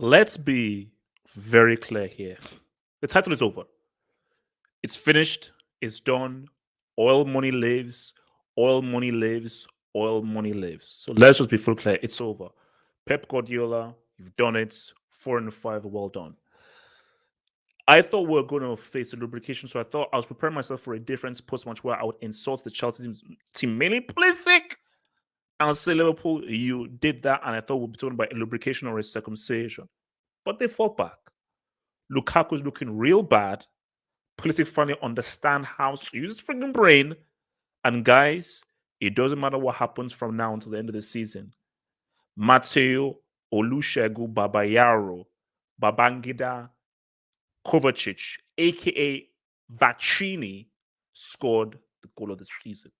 let's be very clear here. The title is over. It's finished. It's done. Oil money lives. Oil money lives. Oil money lives. So let's just be full clear. It's over. Pep Guardiola, you've done it. 4-5. Well done. I thought we were going to face a lubrication, so I thought I was preparing myself for a different post match where I would insult the Chelsea team, mainly Pulisic, and say, Liverpool, you did that, and I thought we'd be talking about a lubrication or a circumcision. But they fought back. Lukaku's looking real bad. Pulisic finally understand how to use his freaking brain. And guys, it doesn't matter what happens from now until the end of the season. Matteo Olusegun Babayaro, Babangida Kovacic, aka Vacchini, scored the goal of the season.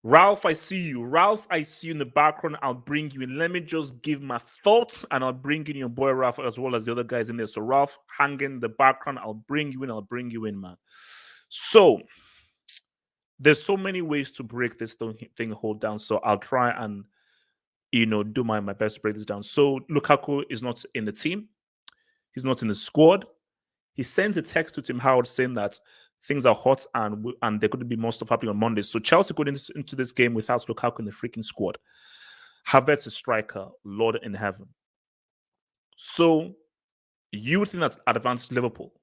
Ralph, I see you. Ralph, I see you in the background. I'll bring you in. Let me just give my thoughts and I'll bring in your boy Ralph as well as the other guys in there. So, Ralph, hang in the background. I'll bring you in. I'll bring you in, man. So, there's so many ways to break this thing hold down. So, I'll try and, do my best to break this down. So, Lukaku is not in the team, he's not in the squad. He sends a text to Tim Howard saying that things are hot and there could be more stuff happening on Monday. So Chelsea going into this game without Lukaku in the freaking squad. Havertz is striker, Lord in heaven. So you would think that's advanced Liverpool.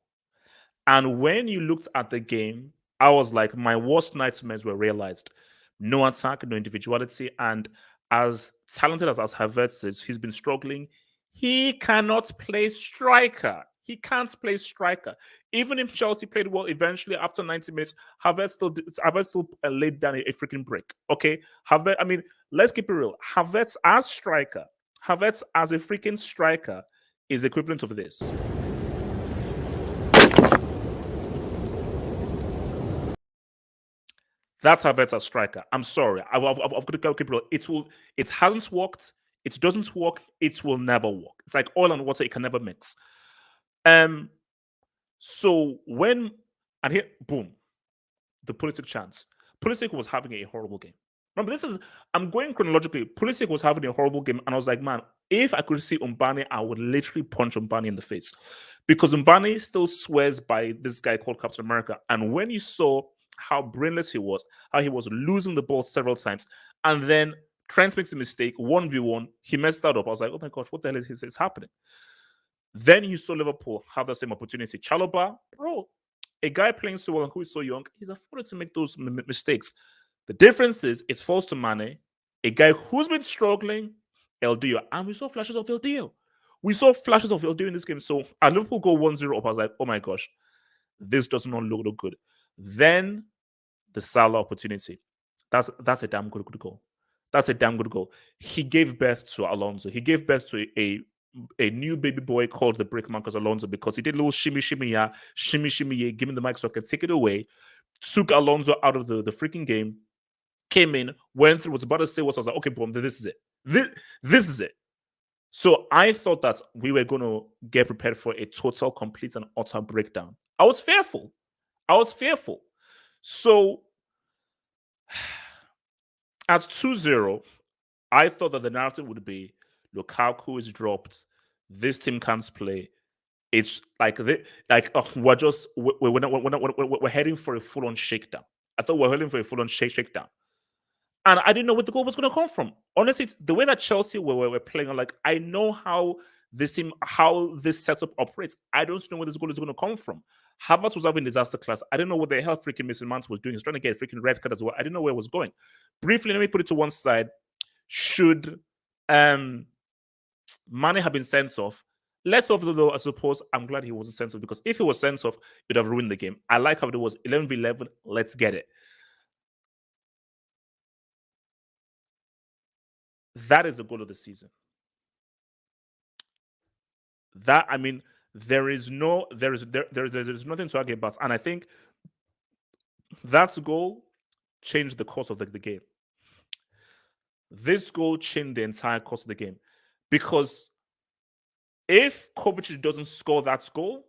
And when you looked at the game, I was like, my worst nightmares were realized. No attack, no individuality. And as talented as Havertz is, he's been struggling. He cannot play striker. He can't play striker. Even if Chelsea played well eventually after 90 minutes, Havertz still laid down a freaking break. Okay? Havertz, I mean, let's keep it real. Havertz as striker, Havertz as a freaking striker is equivalent of this. That's Havertz as striker. I'm sorry. I've got to keep it real. It hasn't worked. It doesn't work. It will never work. It's like oil and water. It can never mix. So and here, boom, the Pulisic chance. Pulisic was having a horrible game. Remember, I'm going chronologically. Pulisic was having a horrible game, and I was like, man, if I could see Mbani, I would literally punch Mbani in the face. Because Mbani still swears by this guy called Captain America. And when you saw how brainless he was, how he was losing the ball several times, and then Trent makes a mistake, 1v1, he messed that up. I was like, oh my gosh, what the hell is happening? Then you saw Liverpool have the same opportunity. Chalobah, bro, a guy playing so well and who is so young, he's afforded to make those mistakes. The difference is it falls to Mane, a guy who's been struggling, El Dio, and we saw flashes of El Dio. We saw flashes of El Dio in this game. So at Liverpool go 1-0 up, I was like, oh my gosh, this does not look good. Then the Salah opportunity. That's a damn good goal. That's a damn good goal. He gave birth to Alonso. He gave birth to a new baby boy called the Brickman Alonso because he did a little shimmy, give him the mic so I can take it away, took Alonso out of the freaking game, came in, went through, was about to say what I was like, okay, boom, this is it. This is it. So I thought that we were going to get prepared for a total, complete, and utter breakdown. I was fearful. So at 2-0, I thought that the narrative would be Lukaku is dropped. This team can't play. It's like we're heading for a full-on shakedown. I thought we were heading for a full-on shakedown, and I didn't know where the goal was going to come from. Honestly, it's the way that Chelsea were playing. I'm like, I know how this setup operates. I don't know where this goal is going to come from. Havertz was having disaster class. I didn't know what the hell freaking Mason Mount was doing. He's trying to get a freaking red card as well. I didn't know where it was going. Briefly, let me put it to one side. Should Mane have been sent off? Less of the though, I suppose. I'm glad he wasn't sent off because if he was sent off, it would have ruined the game. I like how it was 11v11. Let's get it. That is the goal of the season. That, I mean, there's nothing to argue about, and I think that goal changed the course of the game. This goal changed the entire course of the game because if Kovacic doesn't score that goal,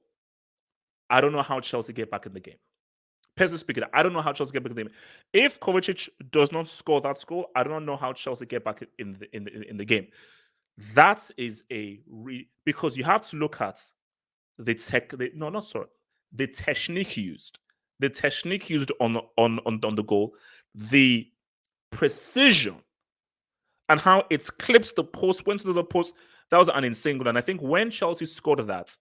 I don't know how Chelsea get back in the game. Personally speaking, I don't know how Chelsea get back in the game. If Kovacic does not score that goal, I don't know how Chelsea get back in the game. That is because you have to look at the technique used, on the goal, the precision, and how it clips the post, went to the post. That was an insane goal. And I think when Chelsea scored that,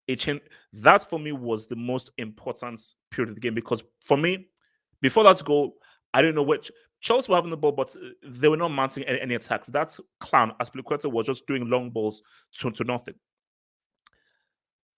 it changed. That for me was the most important period of the game, because for me, before that goal, I didn't know which Chelsea were having the ball, but they were not mounting any attacks. That clown Aspilicueta was just doing long balls to nothing.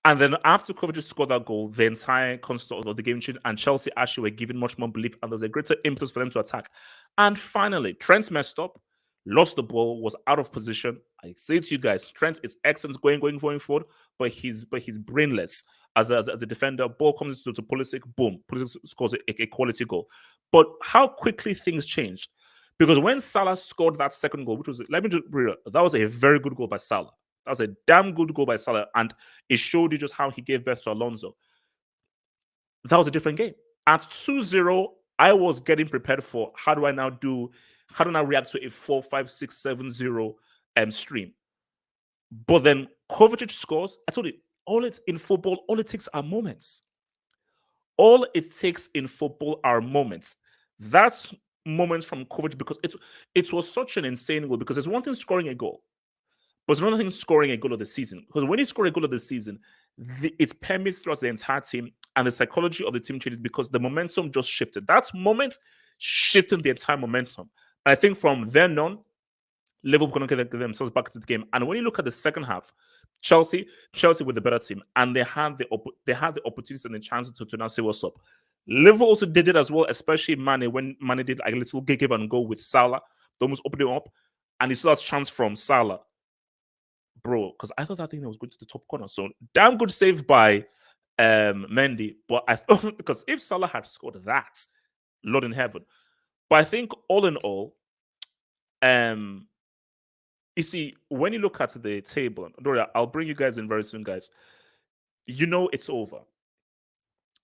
And then after Kovacic scored that goal, the entire construct of the game changed, and Chelsea actually were given much more belief, and there's a greater impetus for them to attack. And finally, Trent messed up, lost the ball, was out of position. I say to you guys, Trent is excellent going forward, but he's brainless as a defender. Ball comes to Pulisic, boom, Pulisic scores a quality goal. But how quickly things changed, because when Salah scored that second goal, which was, let me just read it, that was a very good goal by Salah. That was a damn good goal by Salah, and it showed you just how he gave birth to Alonso. That was a different game. At 2-0, I was getting prepared for how do I now react to a 4-5-6-7-0 stream. But then Kovacic scores. I told you, all it takes are moments. All it takes in football are moments. That's moments from Kovacic, because it was such an insane goal, because there's one thing scoring a goal, but it's another thing scoring a goal of the season. Because when you score a goal of the season, it permeates throughout the entire team, and the psychology of the team changes because the momentum just shifted. That moment shifted the entire momentum. And I think from then on, Liverpool going to get themselves back into the game. And when you look at the second half, Chelsea with the better team, and they had the opportunities and the chances to now say what's up. Liverpool also did it as well, especially Mane, when Mane did like a little give and go with Salah. They almost opened it up, and he still has chance from Salah. Bro, because I thought that thing was going to the top corner. So damn good save by Mendy. But I thought, because if Salah had scored that, Lord in heaven. But I think all in all, you see, when you look at the table, Doria, I'll bring you guys in very soon, guys. You know it's over.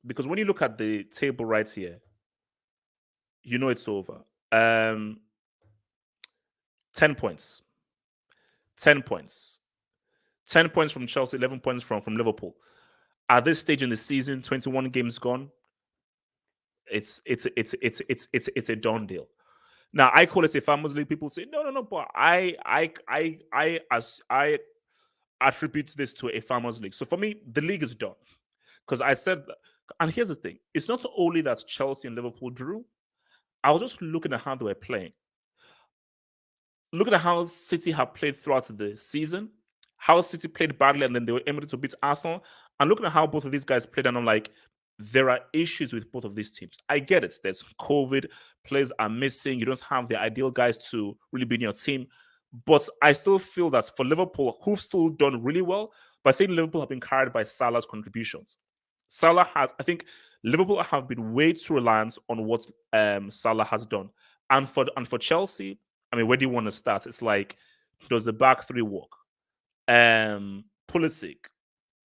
Because when you look at the table right here, you know it's over. 10 points. 10 points. 10 points from Chelsea, 11 points from Liverpool. At this stage in the season, 21 games gone. It's a done deal. Now I call it a farmers league. People say no, but I attribute this to a farmers league. So for me, the league is done, because I said, and here's the thing: it's not only that Chelsea and Liverpool drew. I was just looking at how they were playing. Looking at how City have played throughout the season, how City played badly and then they were able to beat Arsenal, and looking at how both of these guys played, and I'm like, there are issues with both of these teams. I get it. There's COVID, players are missing. You don't have the ideal guys to really be in your team. But I still feel that for Liverpool, who've still done really well, but I think Liverpool have been carried by Salah's contributions. I think Liverpool have been way too reliant on what Salah has done. And for Chelsea, I mean, where do you want to start? It's like, does the back three work? Pulisic,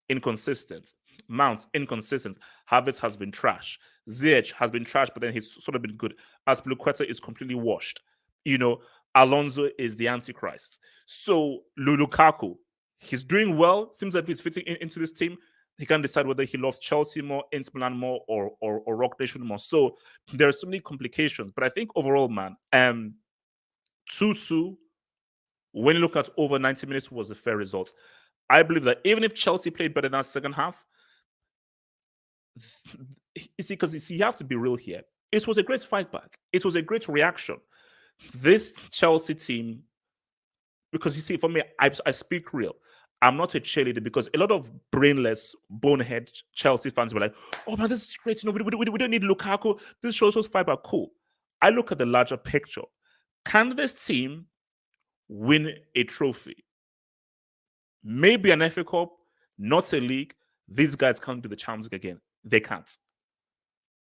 inconsistent. Mount, inconsistent. Havertz has been trash. Ziyech has been trash, but then he's sort of been good. Aspilicueta is completely washed. You know, Alonso is the Antichrist. So Lukaku, he's doing well. Seems like he's fitting into this team. He can't decide whether he loves Chelsea more, Inter Milan more, or Rock Nation more. So there are so many complications. But I think overall, man, 2-2, when you look at over 90 minutes, was a fair result. I believe that even if Chelsea played better in that second half, you see, because you have to be real here. It was a great fight back. It was a great reaction. This Chelsea team, because you see, for me, I speak real. I'm not a cheerleader, because a lot of brainless, bonehead Chelsea fans were like, "Oh man, this is great. You know, we don't need Lukaku. This shows us fight back." Cool. I look at the larger picture. Can this team win a trophy? Maybe an FA Cup, not a league. These guys can't do the Champions League again. They can't.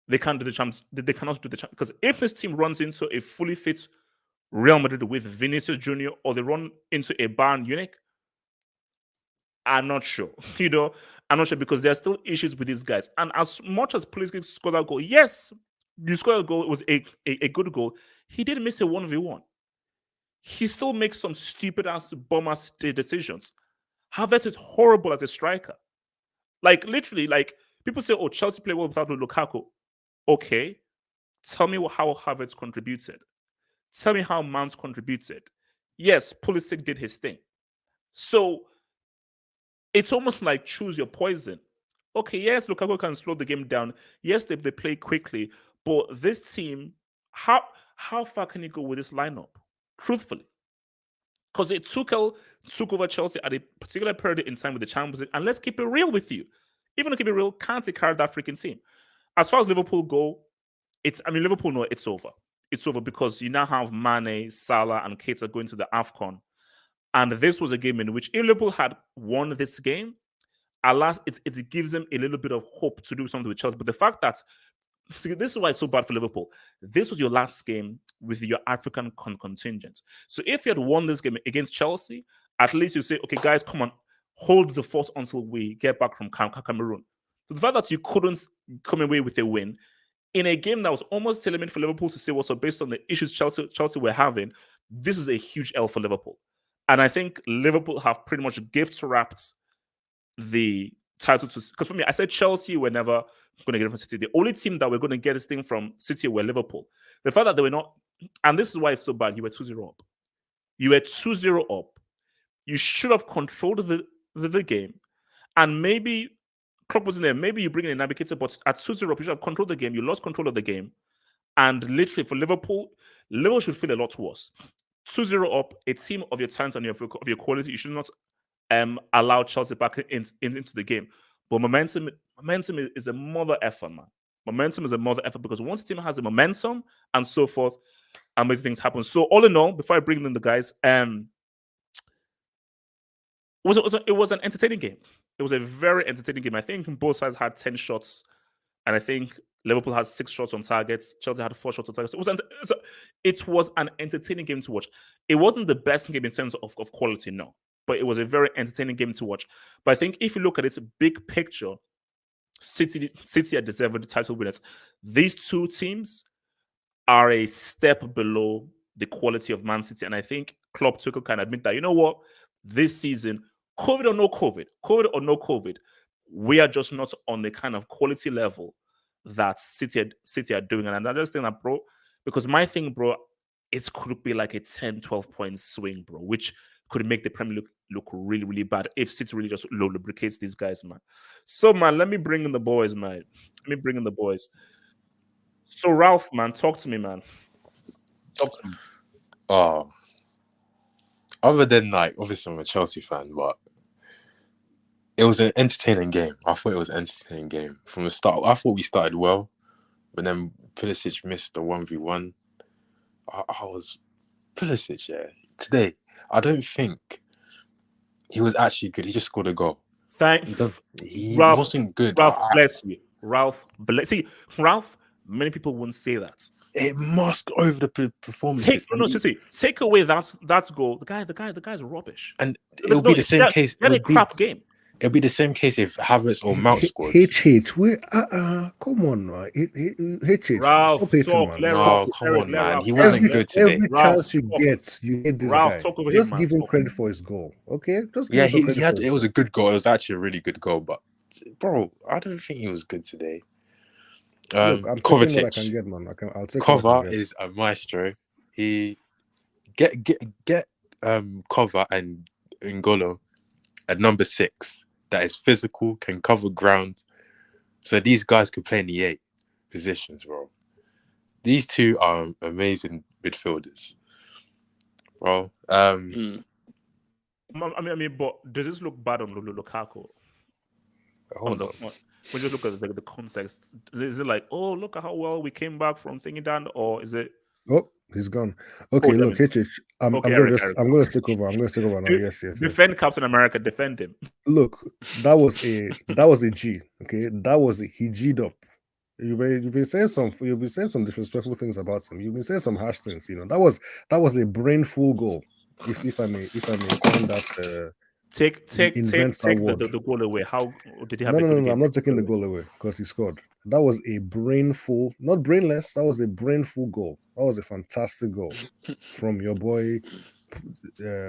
They can't do the Champions. They cannot do the Champions, because if this team runs into a fully fit Real Madrid with Vinicius Junior, or they run into a Bayern Munich, I'm not sure. I'm not sure because there are still issues with these guys. And as much as Pulisic scored that goal, yes, you scored a goal. It was a good goal. He did miss a 1v1. He still makes some stupid ass bum ass decisions. Havertz is horrible as a striker. Like literally, like people say, "Oh, Chelsea play well without Lukaku." Okay, tell me how Havertz contributed. Tell me how Mount contributed. Yes, Pulisic did his thing. So it's almost like choose your poison. Okay, yes, Lukaku can slow the game down. Yes, they play quickly, but this team, how far can you go with this lineup? Truthfully, because Tuchel took over Chelsea at a particular period in time with the Champions League, and let's keep it real with you. Even to keep it real, can't take care of that freaking team. As far as Liverpool go, Liverpool know it's over. It's over because you now have Mane, Salah, and Keita going to the AFCON. And this was a game in which if Liverpool had won this game, alas, it gives them a little bit of hope to do something with Chelsea. But the fact that see, this is why it's so bad for Liverpool. This was your last game with your African contingent. So if you had won this game against Chelsea, at least you say, okay, guys, come on, hold the fort until we get back from Cameroon. So the fact that you couldn't come away with a win in a game that was almost tailor-made for Liverpool to say what's up based on the issues Chelsea were having, this is a huge L for Liverpool. And I think Liverpool have pretty much gift-wrapped the title to, because for me, I said Chelsea were never going to get it from City. The only team that were going to get this thing from City were Liverpool. The fact that they were not, and this is why it's so bad, you were 2-0 up. You were 2-0 up. You should have controlled the game. And maybe Klopp wasn't there. Maybe you bring in a navigator, but at 2-0 up, you should have controlled the game. You lost control of the game. And literally for Liverpool should feel a lot worse. 2-0 up, a team of your talent and of your quality, you should not allow Chelsea back into the game. But momentum is a mother effort, man. Momentum is a mother effort because once a team has a momentum and so forth, amazing things happen. So all in all, before I bring in the guys, it was an entertaining game. It was a very entertaining game. I think both sides had 10 shots, and I think Liverpool had 6 shots on target. Chelsea had 4 shots on target. So it was an entertaining game to watch. It wasn't the best game in terms of quality, no. But it was a very entertaining game to watch. But I think if you look at its big picture, City are deserving the title winners. These two teams are a step below the quality of Man City. And I think Klopp Tuchel can admit that, you know what, this season, COVID or no COVID, we are just not on the kind of quality level that City are doing. And I just think that, bro, because my thing, bro, it could be like a 10, 12 point swing, bro, which could make the Premier League look really, really bad if City really just lubricates these guys, man. So, man, let me bring in the boys, man. So, Ralph, man, talk to me, man. Talk to me. Other than, like, obviously I'm a Chelsea fan, but it was an entertaining game. I thought it was an entertaining game. From the start, I thought we started well, but then Pulisic missed the 1v1. I was... Pulisic, yeah. Today, I don't think he was actually good. He just scored a goal. He wasn't good. Ralph, bless you. Ralph, many people wouldn't say that. It masked over the performances. Take away that goal. The guy's rubbish. And it'll be the same case. It was a crap game. It'll be the same case if Havertz or Mount scored. Wait, come on, man. Ralph, come on, man. He wasn't good today. Every chance you get this Ralph, guy. talk over Just him, give him man. credit for his goal, okay? It was a good goal. It was actually a really good goal, but bro, I don't think he was good today. Look, I'm Kovacic. what I can get, man. I'll take Kova is a maestro. He get Kova and N'Golo at number 6. That is physical, can cover ground. So these guys can play in the 8 positions, bro. These two are amazing midfielders, bro. I mean, but does this look bad on Lukaku? Hold on. We just look at the context. Is it like, oh, look at how well we came back from thinking down, or is it? Oh, he's gone. Okay, look, Hitchich. I'm going to take over. Now. Yes. Defend Captain America. Defend him. Look, that was a G. Okay, he G'd up. You've been saying some disrespectful things about him. You've been saying some harsh things. You know, that was a brainful goal. If I may coin that Take invents that word. the goal away. How did he have No, a no, good no, no. game? I'm not taking the goal away because he scored. That was a brainful, not brainless. That was a brainful goal. That was a fantastic goal from your boy.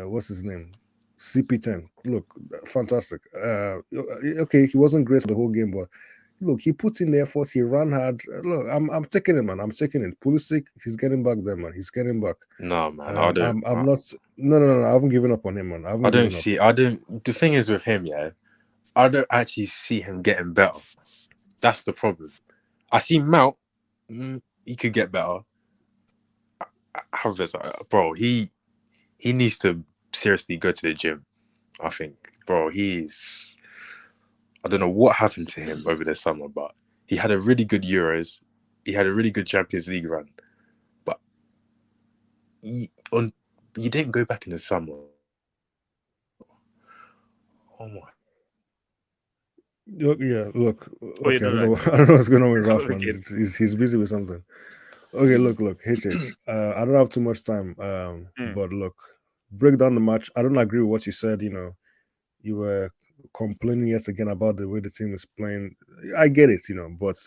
What's his name? CP10. Look, fantastic. Okay, he wasn't great for the whole game, but look, he put in the effort. He ran hard. Look, I'm taking it, man. I'm taking it. Pulisic, he's getting back there, man. He's getting back. No, man, I don't. I'm not. No. I haven't given up on him, man. I haven't I don't given up. see. I don't. The thing is with him, yeah, I don't actually see him getting better. That's the problem. I see Mount. He could get better. Havertz, bro, he needs to seriously go to the gym. I think, bro, he's. I don't know what happened to him over the summer, but he had a really good Euros. He had a really good Champions League run, but he didn't go back in the summer. Oh my. Yeah, look. Oh, Okay, yeah, I don't know. I don't know what's going on with Ralph, man. Okay. He's busy with something. Okay, look, HH. I don't have too much time. But look, break down the match. I don't agree with what you said. You know, you were complaining yet again about the way the team is playing. I get it, you know, but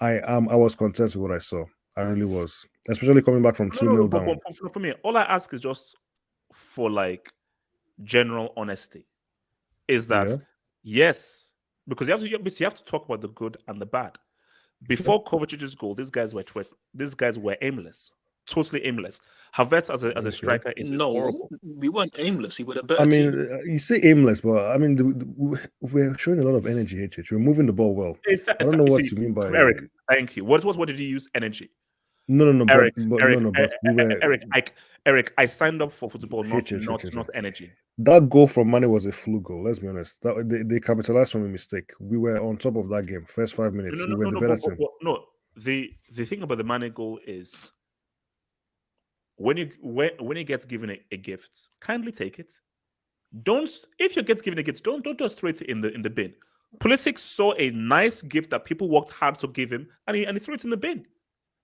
I was content with what I saw. I really was, especially coming back from 2-0 down. But for me, all I ask is just for like general honesty. Is that yes? Because you have to talk about the good and the bad. Before Kovacic's goal, these guys were aimless, totally aimless. Havertz as a striker is horrible. We weren't aimless. He would have better. I mean, you say aimless, but I mean, we're showing a lot of energy. We're moving the ball well. I don't know what you mean by Eric. Thank you. What did you use? Energy. No, Eric, but Eric, I signed up for football, not energy. That goal from Mane was a fluke goal. Let's be honest. They capitalized from a mistake. We were on top of that game. First 5 minutes, we were the better team. The thing about the Mane goal is when you get given a gift, kindly take it. If you get given a gift, don't just throw it in the bin. Pulisic saw a nice gift that people worked hard to give him, and he threw it in the bin.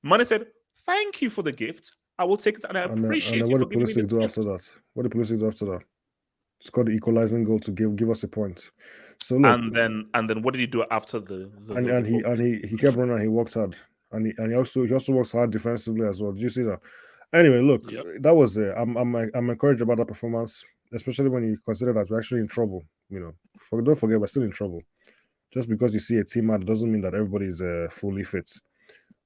Mane said, "Thank you for the gift. I will take it, and I appreciate and you what for giving me this do gift." after that? What did Pulisic do after that? Scored the equalizing goal to give us a point. So look, and then what did he do after the he kept running and he worked hard, and he also works hard defensively as well. Did you see that? Anyway, look, that was I'm encouraged about that performance, especially when you consider that we're actually in trouble. You know, don't forget we're still in trouble. Just because you see a team out doesn't mean that everybody's fully fit.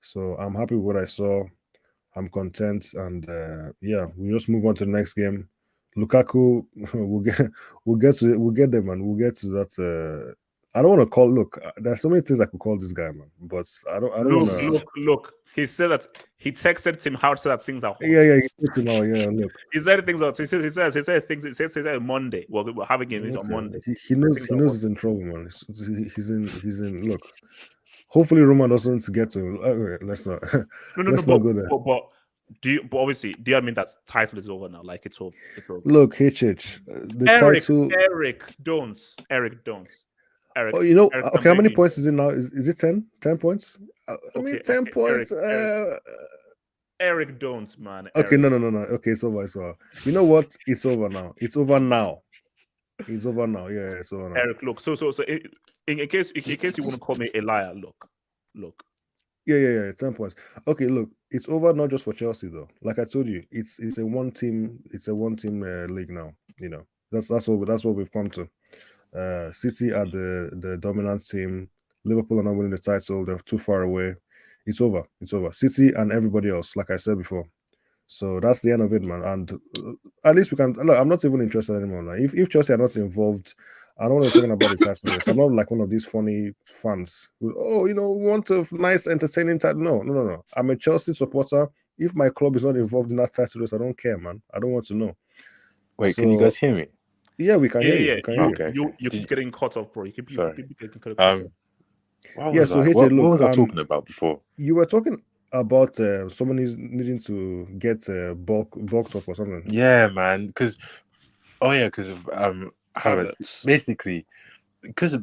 So I'm happy with what I saw. I'm content, and we just move on to the next game. Lukaku, we'll get there, man. We'll get to that. I don't want to call. Look, there's so many things I could call this guy, man. But I don't want to. Look. He said that he texted Tim Howard said that things are hot. Yeah, he said Tim Howard. Yeah, look. He said things out. He said things. He said Monday. Well, we're having games on Monday. He knows he's in trouble, man. He's in. Look. Hopefully, Roma doesn't get to him. Okay, let's not. Let's not go there. But obviously, do you mean that title is over now? Like it's over. Look, the title. Eric, don't. Eric. Oh, you know, okay, how many points is it now? Is it 10? 10 points? I mean, 10 points. Eric, don't, man. Okay, no. Okay, it's over. You know what? It's over now. It's over now. Yeah, it's over now. Eric, look. So in case you want to call me a liar, look. Yeah. 10 points. Okay, look, it's over not just for Chelsea though. Like I told you, it's a one team league now. You know, that's what we've come to. City are the dominant team. Liverpool are not winning the title. They're too far away. It's over. City and everybody else, like I said before. So that's the end of it, man. And at least we can. Look, I'm not even interested anymore. Now. If Chelsea are not involved, I don't want to talking about the title race. I'm not like one of these funny fans who, we want a nice, entertaining title. No. I'm a Chelsea supporter. If my club is not involved in that title race, I don't care, man. I don't want to know. Wait, can you guys hear me? Yeah, we can hear you. Okay. You keep getting cut off, bro. You keep getting cut off. What was I talking about before? You were talking about someone needing to get bulked up or something. Yeah, man. Because of Havertz. Basically, because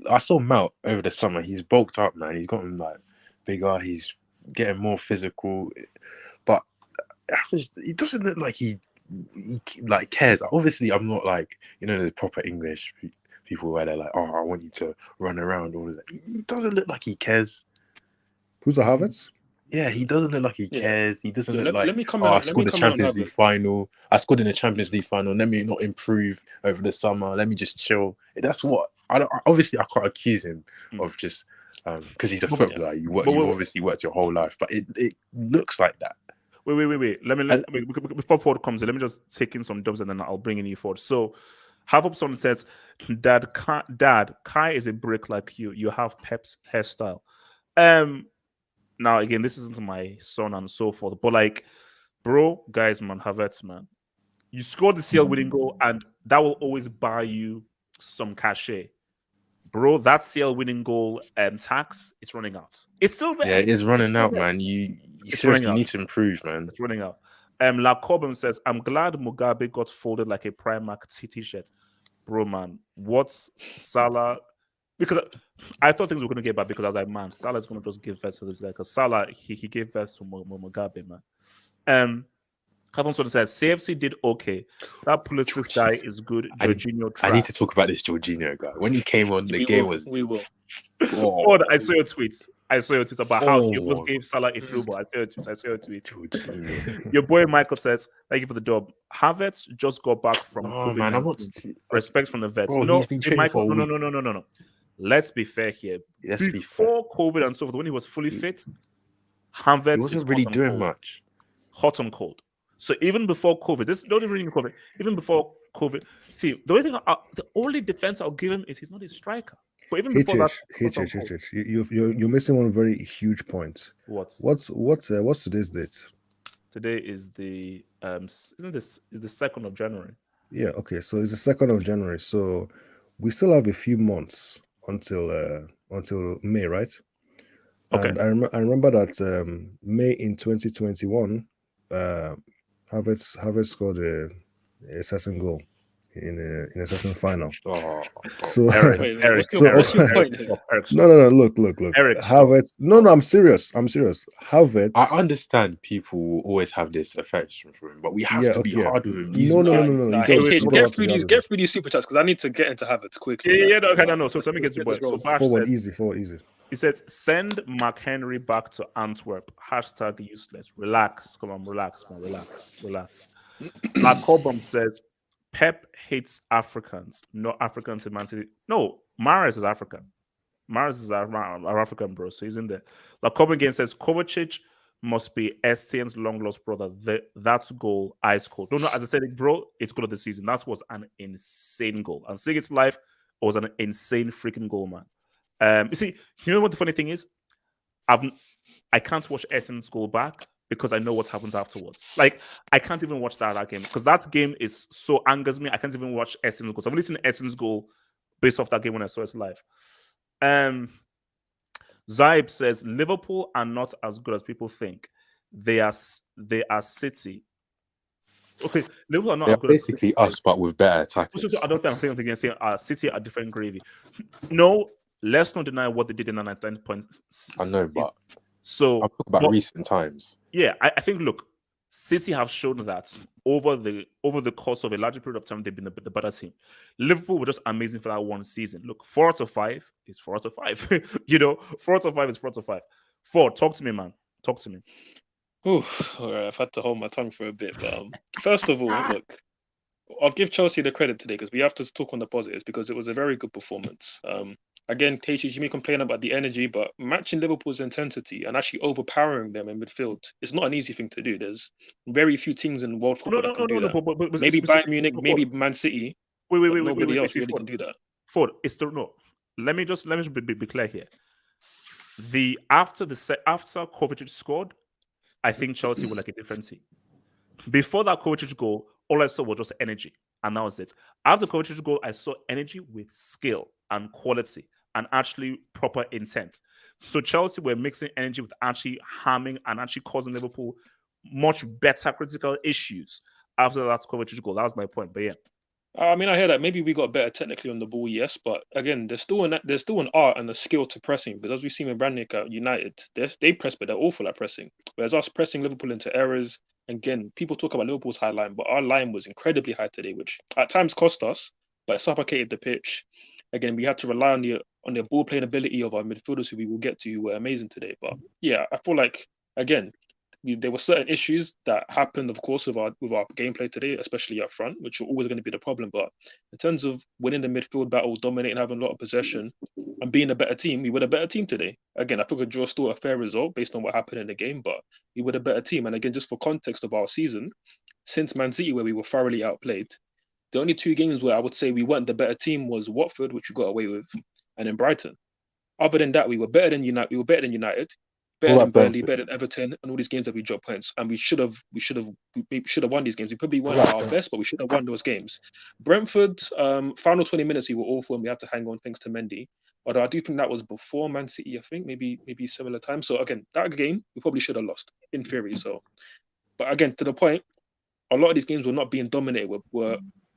I saw Mount over the summer. He's bulked up, man. He's gotten like bigger. He's getting more physical, but he doesn't look like he he like cares. Obviously, I'm not like the proper English people where they're like, oh, I want you to run around all of that. He doesn't look like he cares. Who's the Havertz? Yeah, he doesn't look like he Yeah. cares. He doesn't Yeah, look let like, me oh, comment. I Let me scored the comment on Champions League Havertz. final. I scored in the Champions League final. Let me not improve over the summer. Let me just chill. That's what obviously I can't accuse him of just because he's a footballer. You've obviously worked your whole life, but it looks like that. Wait. Let me before Ford comes in, let me just take in some dubs and then I'll bring in you Ford. So Havertz says, Dad, Kai is a brick like you. You have Pep's hairstyle. Now again, this isn't my son and so forth, but like, bro, guys, man, Havertz, man, you scored the CL winning goal, and that will always buy you some cachet. Bro, that CL winning goal tax is running out. It's still there. Yeah, it is running out, man. You seriously need to improve, man. It's running out. La Cobham says, I'm glad Mugabe got folded like a Primark t-shirt. Bro, man, what's Salah? Because I thought things were going to get bad because I was like, man, Salah's going to just give birth to this guy. Because Salah, he gave birth to Mugabe, man. Kevin sort of says, CFC did okay. That Pulisic guy is good. Jorginho I need to talk about this Jorginho guy. When he came on, the game was... We will. Oh, I saw your tweets. About how he almost gave Salah a through ball. I saw your tweet. Your boy Michael says, thank you for the dub. Havertz just got back from COVID-19. Man, I'm not... Respect from the vets. Bro, he's been training for a week. No. Let's be fair here. Before COVID and so forth, when he was fully fit, Havertz wasn't really doing much. Hot and cold. So even before COVID, this don't even COVID. Even before COVID, see the only defense I'll give him is he's not a striker. But even before that, you're missing one very huge point. What? What's today's date? Today is the isn't this is the 2nd of January? Yeah. Okay. So it's the 2nd of January. So we still have a few months until May, right? Okay. And I remember that May in 2021. Havertz scored a certain goal in a certain final. Oh. So Eric, what's your point here? No. Look. Eric, Havertz. No, I'm serious. Havertz. I understand people will always have this affection for him, but we have to be hard with him. No. Get through these super chats because I need to get into Havertz quickly. Yeah. Okay, no. So let me get to boy. So Bash forward easy. He says, send Mark Henry back to Antwerp. # useless. Relax. Come on, relax, man. Relax. Mark Cobham says, Pep hates Africans. No Africans in Man City. No, Mahrez is African. Mahrez is our African, bro. So he's in there. Like Cobham again says, Kovacic must be Estienne's long-lost brother. That's goal, ice cold. No, as I said, bro, it's goal of the season. That was an insane goal. And seeing its life, it was an insane freaking goal, man. You see, you know what the funny thing is? I can't watch Essen's goal back because I know what happens afterwards. Like, I can't even watch that game because that game is so angers me. I can't even watch Essen's goal. So I've only seen Essen's goal based off that game when I saw it live. Zaib says Liverpool are not as good as people think. They are City. Okay, Liverpool are not They're as good basically us, but with better attackers. I don't think I'm saying City are different gravy. No. Let's not deny what they did in the 99 points. I know, but so I'll talk about recent times. Yeah, I think. Look, City have shown that over the course of a larger period of time, they've been the better team. Liverpool were just amazing for that one season. Look, 4 out of 5 is 4 out of 5. 4 out of 5 is 4 out of 5. 4, talk to me, man. Talk to me. All right, I've had to hold my tongue for a bit, but first of all, look, I'll give Chelsea the credit today because we have to talk on the positives because it was a very good performance. Again, Casey, you may complain about the energy, but matching Liverpool's intensity and actually overpowering them in midfield is not an easy thing to do. There's very few teams in world football that can do that. But maybe Bayern Munich, maybe Man City. Nobody else really can do that. Ford, let me just be clear here. After Kovacic scored, I think Chelsea were like a different team. Before that Kovacic goal, all I saw was just energy, and that was it. After Kovacic goal, I saw energy with skill and quality and actually proper intent. So Chelsea were mixing energy with actually harming and actually causing Liverpool much better critical issues after that Kovacic goal. That was my point. But yeah. I mean, I hear that maybe we got better technically on the ball, yes, but again, there's still an art and a skill to pressing. Because as we've seen with Rangnick at United, they press, but they're awful at pressing. Whereas us pressing Liverpool into errors, again, people talk about Liverpool's high line, but our line was incredibly high today, which at times cost us, but it suffocated the pitch. Again, we had to rely on the ball playing ability of our midfielders, who we will get to, who were amazing today. But yeah, I feel like, again, there were certain issues that happened, of course, with our gameplay today, especially up front, which are always going to be the problem. But in terms of winning the midfield battle, dominating, having a lot of possession, and being a better team, we were a better team today. Again, I think a draw still a fair result based on what happened in the game, but we were a better team. And again, just for context of our season, since Man City, where we were thoroughly outplayed, the only 2 games where I would say we weren't the better team was Watford, which we got away with, and in Brighton. Other than that, we were better than United. Better than Burnley, better than Everton, and all these games that we dropped points, and we should have won these games. We probably weren't at our best, but we should have won those games. Brentford, final 20 minutes we were awful, and we had to hang on thanks to Mendy. Although I do think that was before Man City, I think maybe similar time. So again, that game we probably should have lost in theory. So, but again, to the point, a lot of these games were not being dominated.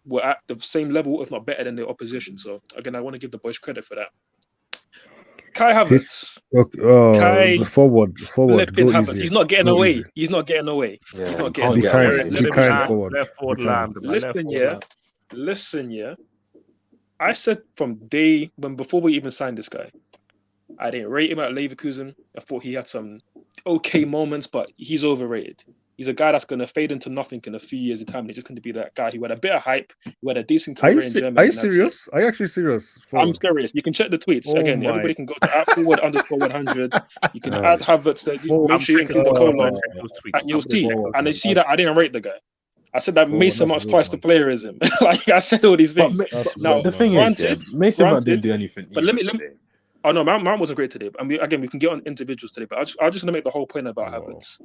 Were at the same level, if not better, than the opposition. So again, I want to give the boys credit for that. Kai Havertz. The forward. Go Havertz. easy. He's not getting Go away. easy. He's not getting away. Yeah, He's not you getting can't Be get kind. away. Let Be him kind land, forward. left forward Be kind. land. Man, left forward land. Listen, I said from before we even signed this guy, I didn't rate him at Leverkusen. I thought he had some okay moments, but he's overrated. He's a guy that's going to fade into nothing in a few years' time. He's just going to be that guy who had a bit of hype, who had a decent career in Germany. Are you serious? Are you actually serious? I'm serious. You can check the tweets. Again, everybody can go to @forward_100. You can add Havertz. Make sure you include the colon, and you'll see. And you see that I didn't rate the guy. I said that Mason Mount's twice the playerism. Like I said all these things. Now the thing is, Mason Mount didn't do anything. But let me. Oh no, Mount wasn't great today. And we can get on individuals today. But I'm just going to make the whole point about Havertz.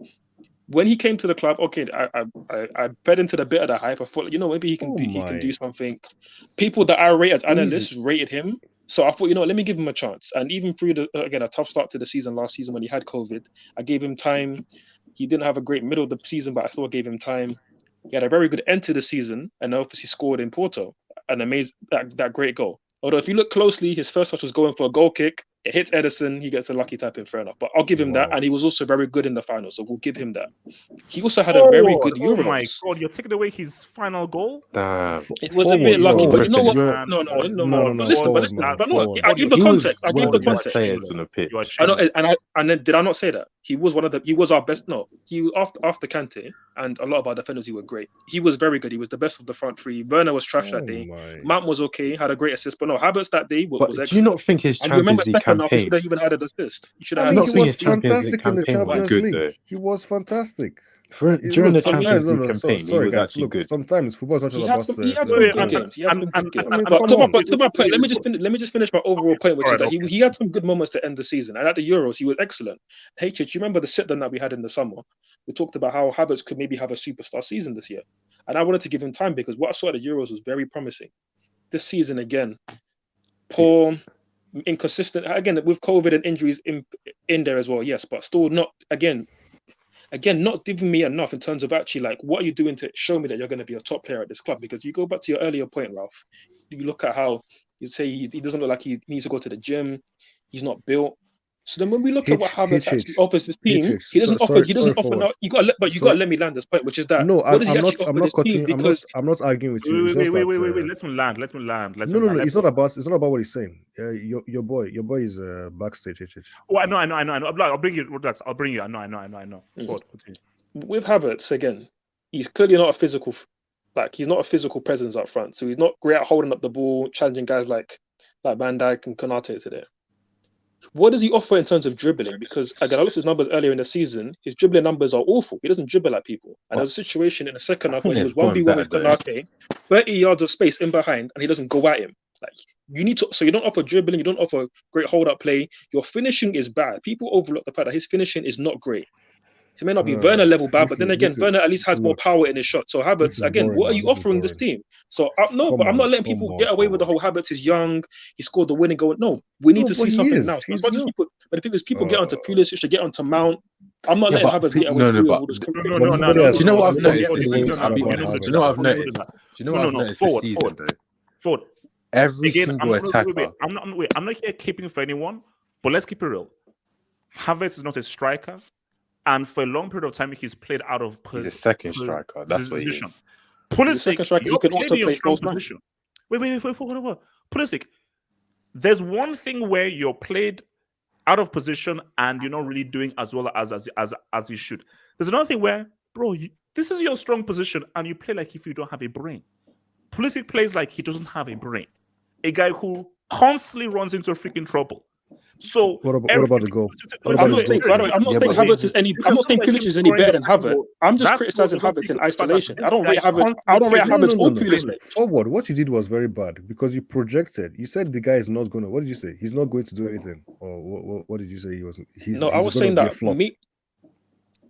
When he came to the club, okay, I fed into the bit of the hype. I thought, maybe he can do something. People that I rate as analysts rated him. So I thought, let me give him a chance. And even through a tough start to the season last season when he had COVID, I gave him time. He didn't have a great middle of the season, but I still gave him time. He had a very good end to the season, and obviously scored in Porto an amazing that great goal. Although if you look closely, his first touch was going for a goal kick. It hits Ederson. He gets a lucky tap in, fair enough. But I'll give him that. And he was also very good in the final, so we'll give him that. He also had a very good Euros. Oh my God, you're taking away his final goal? Damn. It was a bit lucky, but you know what? No. Listen, but no, I give the context. I give the context. Players on the pitch. I know, and then did I not say that? He was he was our best. No, he was after Kante and a lot of our defenders. He were great. He was very good. He was the best of the front three. Werner was trash that day. Mount was okay, had a great assist, but no, Havertz that day was excellent. Do you not think his Champions League campaign? He should have even had an assist. He should have. He had was fantastic in the Champions League. He was fantastic. During the Champions League campaign, he was actually good. Sometimes football's not just about. He had some good games. But to my point, let me just finish my overall point, which is that he had some good moments to end the season, and at the Euros he was excellent. Hey, Chich, you remember the sit-down that we had in the summer? We talked about how Havertz could maybe have a superstar season this year, and I wanted to give him time because what I saw at the Euros was very promising. This season again, poor, inconsistent. Again, with COVID and injuries in there as well, yes, but still not not giving me enough in terms of actually like what are you doing to show me that you're going to be a top player at this club? Because you go back to your earlier point, Ralph. You look at how you say he doesn't look like he needs to go to the gym. He's not built. So then when we look at what Havertz actually offers this team, he doesn't offer. Now you got to let me land this point, which is that. No, I'm not arguing with you. Wait. Let me land. No. It's not about what he's saying. Your boy is backstage. Oh, I know. I'll bring you. I'll bring you. I know. Continue. With Havertz again, he's clearly not a physical. He's not a physical presence up front, so he's not great at holding up the ball, challenging guys like Van Dijk and Konate today. What does he offer in terms of dribbling? Because again, I looked at his numbers earlier in the season. His dribbling numbers are awful. He doesn't dribble at people. And there was a situation in the second half where he was 1v1 with Konate, 30 yards of space in behind, and he doesn't go at him. You need to. So you don't offer dribbling. You don't offer great hold-up play. Your finishing is bad. People overlook the fact that his finishing is not great. He may not be Werner level bad, but then again, Werner at least has more power in his shot. So Havertz, again, what are you offering this team? So I'm not letting people get away with the whole Havertz is young. He scored the winning goal. No, we need to see something now. But the thing is, people get onto Pulisic, they get onto Mount. I'm not letting Havertz get away with all this. Do you know what I've noticed this season? Do you know what I've noticed this season, though? Forward. Every single attacker. I'm not here keeping for anyone, but let's keep it real. Havertz is not a striker. and for a long period of time, he's played out of He's a second striker. That's what he position. is. He's a second Pulisic, striker. He you're can playing also in your play strong false nine. position. Wait. Pulisic, there's one thing where you're played out of position and you're not really doing as well as you should. There's another thing where, bro, this is your strong position and you play like if you don't have a brain. Pulisic plays like he doesn't have a brain. A guy who constantly runs into freaking trouble. So What about the goal? What I'm about not his saying, goal? by the way, I'm not saying Havertz is any. I'm not saying Pulisic is any better than Havertz. I'm just criticizing Havertz in isolation. I don't rate Havertz. I don't rate Havertz or Pulisic. Forward, what you did was very bad because you projected. You said the guy is not going to. What did you say? He's not going to do anything. Or what did you say he was? No, I was saying that me.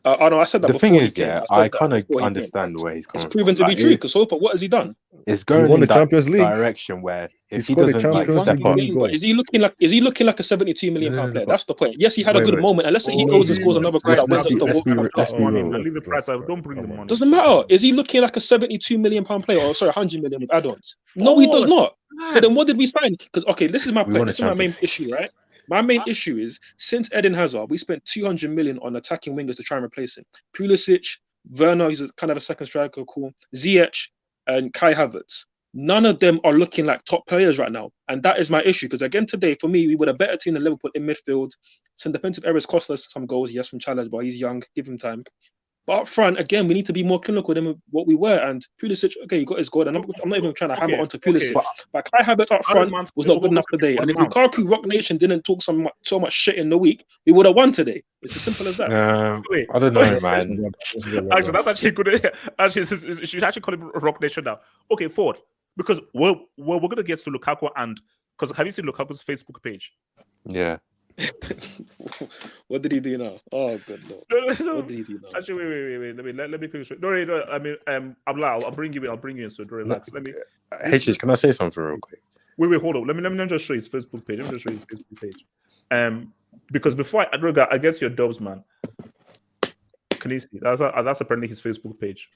I know I said that. The thing before is, he came. yeah, I I said that kind of before he came. understand where he's coming It's proven from. to be true because so far, what has he done? It's going won in the that Champions League. direction where if he scored a doesn't like Champions step League up, winning goal. But is he looking like a 72 million pound player? That's the point. Yes, he had a Wait, good wait. moment, and let's say he goes and scores another goal that wins us the World Cup. let's be real. And leave the price out. Don't bring the money. Doesn't matter. Is he looking like a 72 million pound player, or sorry, 100 million with add-ons? No, he does not. So then what did we sign? Because okay, this is my We point. won This a is my main Champions issue, right? My main issue is since Eden Hazard, we spent 200 million on attacking wingers to try and replace him. Pulisic, Werner, he's kind of a second striker, cool. Ziyech and Kai Havertz. None of them are looking like top players right now. And that is my issue. Because again, today, for me, we were a better team than Liverpool in midfield. Some defensive errors cost us some goals. Yes, from challenge, but he's young. Give him time. But up front, again, we need to be more clinical than what we were. And Pulisic, okay, he got his goal. And I'm not even trying to hammer onto Pulisic. But Kai Havertz up front was not good enough today. And if Lukaku Rock Nation didn't talk so much shit in the week, we would have won today. It's as simple as that. I don't know, man. Actually, that's actually good. Actually, you should actually call it Rock Nation now. Okay, forward. Because we're going to get to Lukaku and... Because have you seen Lukaku's Facebook page? Yeah. What did he do now? Oh, good lord. No. What did he do now? Actually, wait. Let me finish. No. I mean, I'll bring you in. So don't relax. Let me. HH, can I say something real quick? Wait. Hold on. Let me just show his Facebook page. Because before I get your dubs, man. Can you see? That's apparently his Facebook page.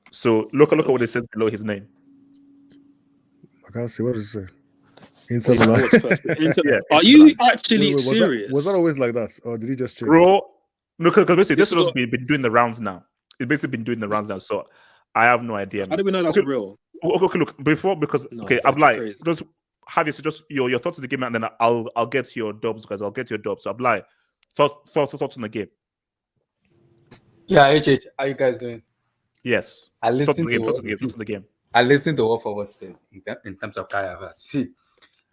So look at what it says below his name. I can't see. What does it say? Yeah. Are you actually serious? Was that always like that, or did he just change? Bro, no, because basically this has been doing the rounds now. It's basically been doing the rounds now. So I have no idea. How do we know that's real? Okay, look I'm like just have your thoughts on the game, and then I'll get your dubs, guys. I'll get your dubs. So I'm like thoughts on the game. Yeah, HH, how you guys doing? Yes. I listened Thoughts on the game. I listened to what Forward said in terms of Kai Havertz. See,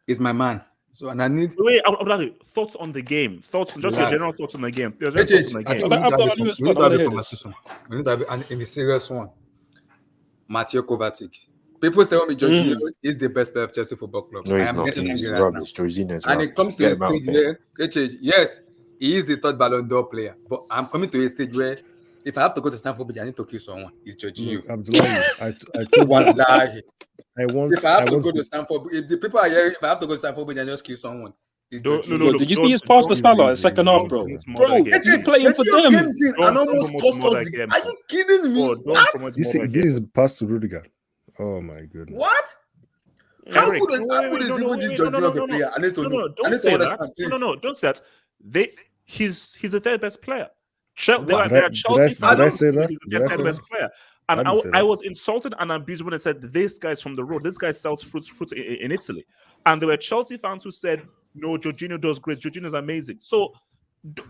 he's my man. So, and I need. Wait, I'm like thoughts on the game. Just your general thoughts on the game. We need to have a conversation. We need to have in the serious one. Mateo Kovacic. People say, Jorginho is the best player of Chelsea Football Club. No, he's not. He's rubbish. Jorginho is rubbish. And it comes to a stage where, yes, he is the third Ballon d'Or player. But I'm coming to a stage where if I have to go to Stamford Bridge, I need to kill someone. It's Jorginho. I told one lie. If I have to go to Stamford, if the people are here, if I have to go to Stamford Bridge and just kill someone, no. Did you see his pass for Salah in second half, bro? Bro, he's playing for them. And almost cost us. Are you kidding me? What? This is pass to Rudiger. Oh my goodness. What? How good is even this Jorginho player? I need to know. Don't say that. No, don't say that. He's the third best player. They are Chelsea fans. Did I say that? He's the third best player. And I was insulted and abused when I said this guy's from the road. This guy sells fruit in Italy. And there were Chelsea fans who said, no, Jorginho does great. Jorginho is amazing. So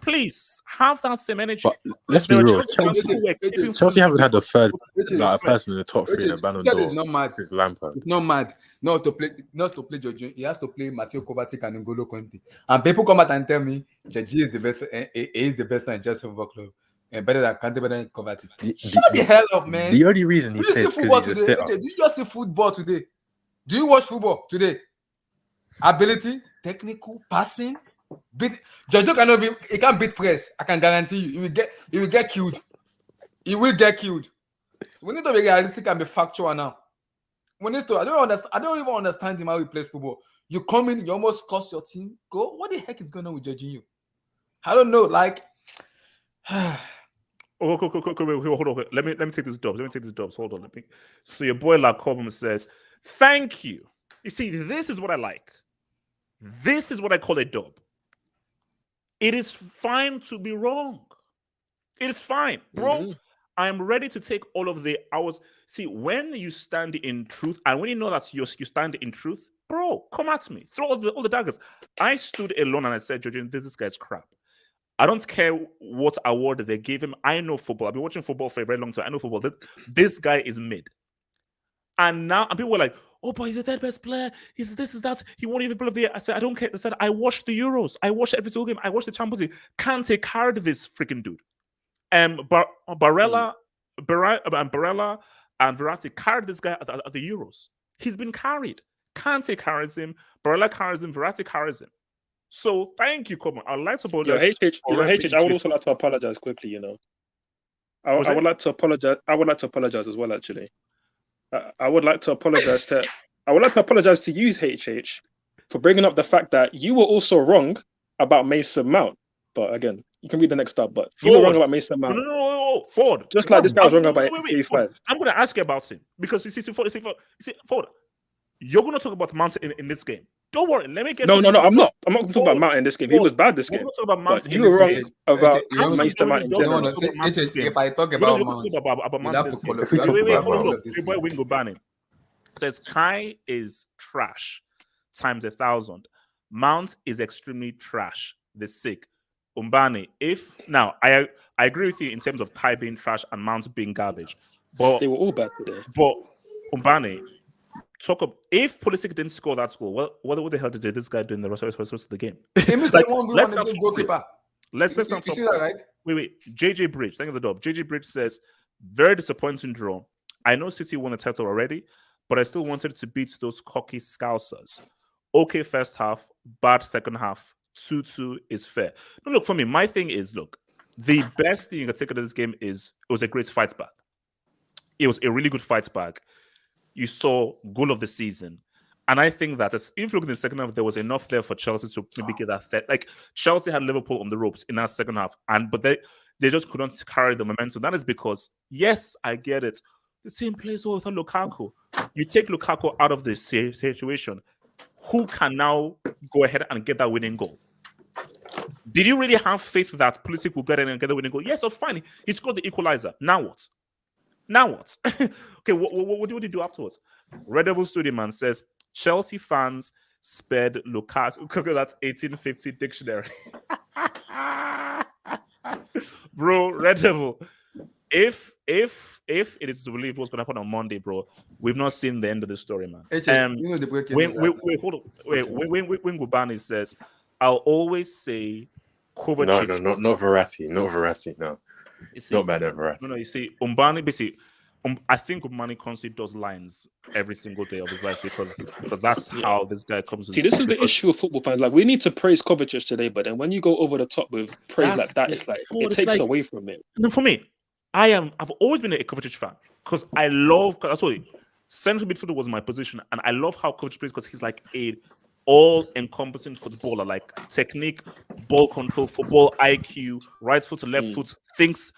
please have that same energy. But let's be real. Chelsea haven't had a third person in the top three in the Ballon d'Or. It's not mad. Since Lampard. It's not mad. Not to play Jorginho. He has to play Matteo Kovacic and N'Golo Conte. And people come out and tell me Jorginho is the best. He is the best in Chelsea Football Club. And better than Conte, better than Kovacic. Shut the hell up, man. The only reason he plays because he's a setup. Do you just see football today? Do you watch football today? Ability, technical, passing. Jorginho cannot be. He can't beat press. I can guarantee you. He will get killed. He will get killed. We need to be realistic and be factual now. We need to. I don't even understand him how he plays football. You come in, you almost cost your team. Go. What the heck is going on with Jorginho? I don't know. Like. Hold on. Let me take this dubs. Hold on. So your boy Lacobum says, "Thank you." You see, this is what I like. This is what I call a dub. It is fine to be wrong. It's fine, bro. Mhm. I am ready to take all of the hours. See, when you stand in truth, and when you know that you stand in truth, bro, come at me. Throw all the daggers. I stood alone and I said, Jorginho, this guy's crap. I don't care what award they gave him. I know football. I've been watching football for a very long time. I know football. This guy is mid. And now, and people were like, oh, but he's the third best player. He's this, is that. He won't even play of the year. I said, I don't care. I said, I watched the Euros. I watched every single game. I watched the Champions League. Kante carried this freaking dude. Barella and Verratti carried this guy at the Euros. He's been carried. Kante carries him. Barella carries him. Verratti carries him. So thank you, Coleman. I'd like to apologize. HH, I would also like to apologize quickly. You know, I would like to apologize. I would like to apologize as well. Actually, I would like to apologize to. I would like to apologize to you, HH, for bringing up the fact that you were also wrong about Mason Mount. But again, you can read the next up. But you were wrong about Mason Mount. No, Ford. Just like this guy was wrong about 85. I'm going to ask you about him because you see, Ford, you're going to talk about Mount in this game. Don't worry. Let me get. No, I'm not. I'm not going to talk about Mount in this game. He was bad this game. But you were wrong about Mason Mount in general. If I talk about Mount, you have to call If we talk about Mount, your boy Wingo Banning says Kai is trash times 1,000. Mount is extremely trash. The sick. Umbani, I agree with you in terms of Kai being trash and Mount being garbage, but they were all bad today. But Umbani, if Pulisic didn't score that goal, well, what the hell did this guy do in the rest of the game? Let's not goalkeeper. Let's not talk. You see that, right? Wait. JJ Bridge, thank you for the dub. JJ Bridge says, very disappointing draw. I know City won the title already, but I still wanted to beat those cocky Scousers. Okay, first half, bad second half. 2-2 is fair. No, look, for me, my thing is, look, the best thing you can take out of this game is it was a great fight back. It was a really good fight back. You saw goal of the season. And I think that if you look in the second half, there was enough there for Chelsea to maybe get that third. Like, Chelsea had Liverpool on the ropes in that second half, but they just couldn't carry the momentum. That is because, yes, I get it. The team plays well without Lukaku. You take Lukaku out of this situation, who can now go ahead and get that winning goal? Did you really have faith that Pulisic will get in and get the winning goal? Yes, fine. He scored the equalizer. Now what? Okay, what do you do afterwards? Red Devil Studio Man says, Chelsea fans spared Lukaku. That's 1850 dictionary. Bro, Red Devil. If it is to believe what's going to happen on Monday, bro, we've not seen the end of the story, man. When Gubani says, I'll always say Kovacic. No, not Verratti. Not Verratti, no. It's not bad at Verratti. No, you see, Umbani, basically, I think Umbani constantly does lines every single day of his life because that's how this guy comes. See, this is the issue of football fans. Like, we need to praise Kovacic today, but then when you go over the top with praise like that, it's like it takes away from it. No, for me, I've always been a Kovacic fan because I love. That's what central midfielder was my position, and I love how Kovacic plays because he's like a all-encompassing footballer, like technique, ball control, football IQ, right foot to left foot,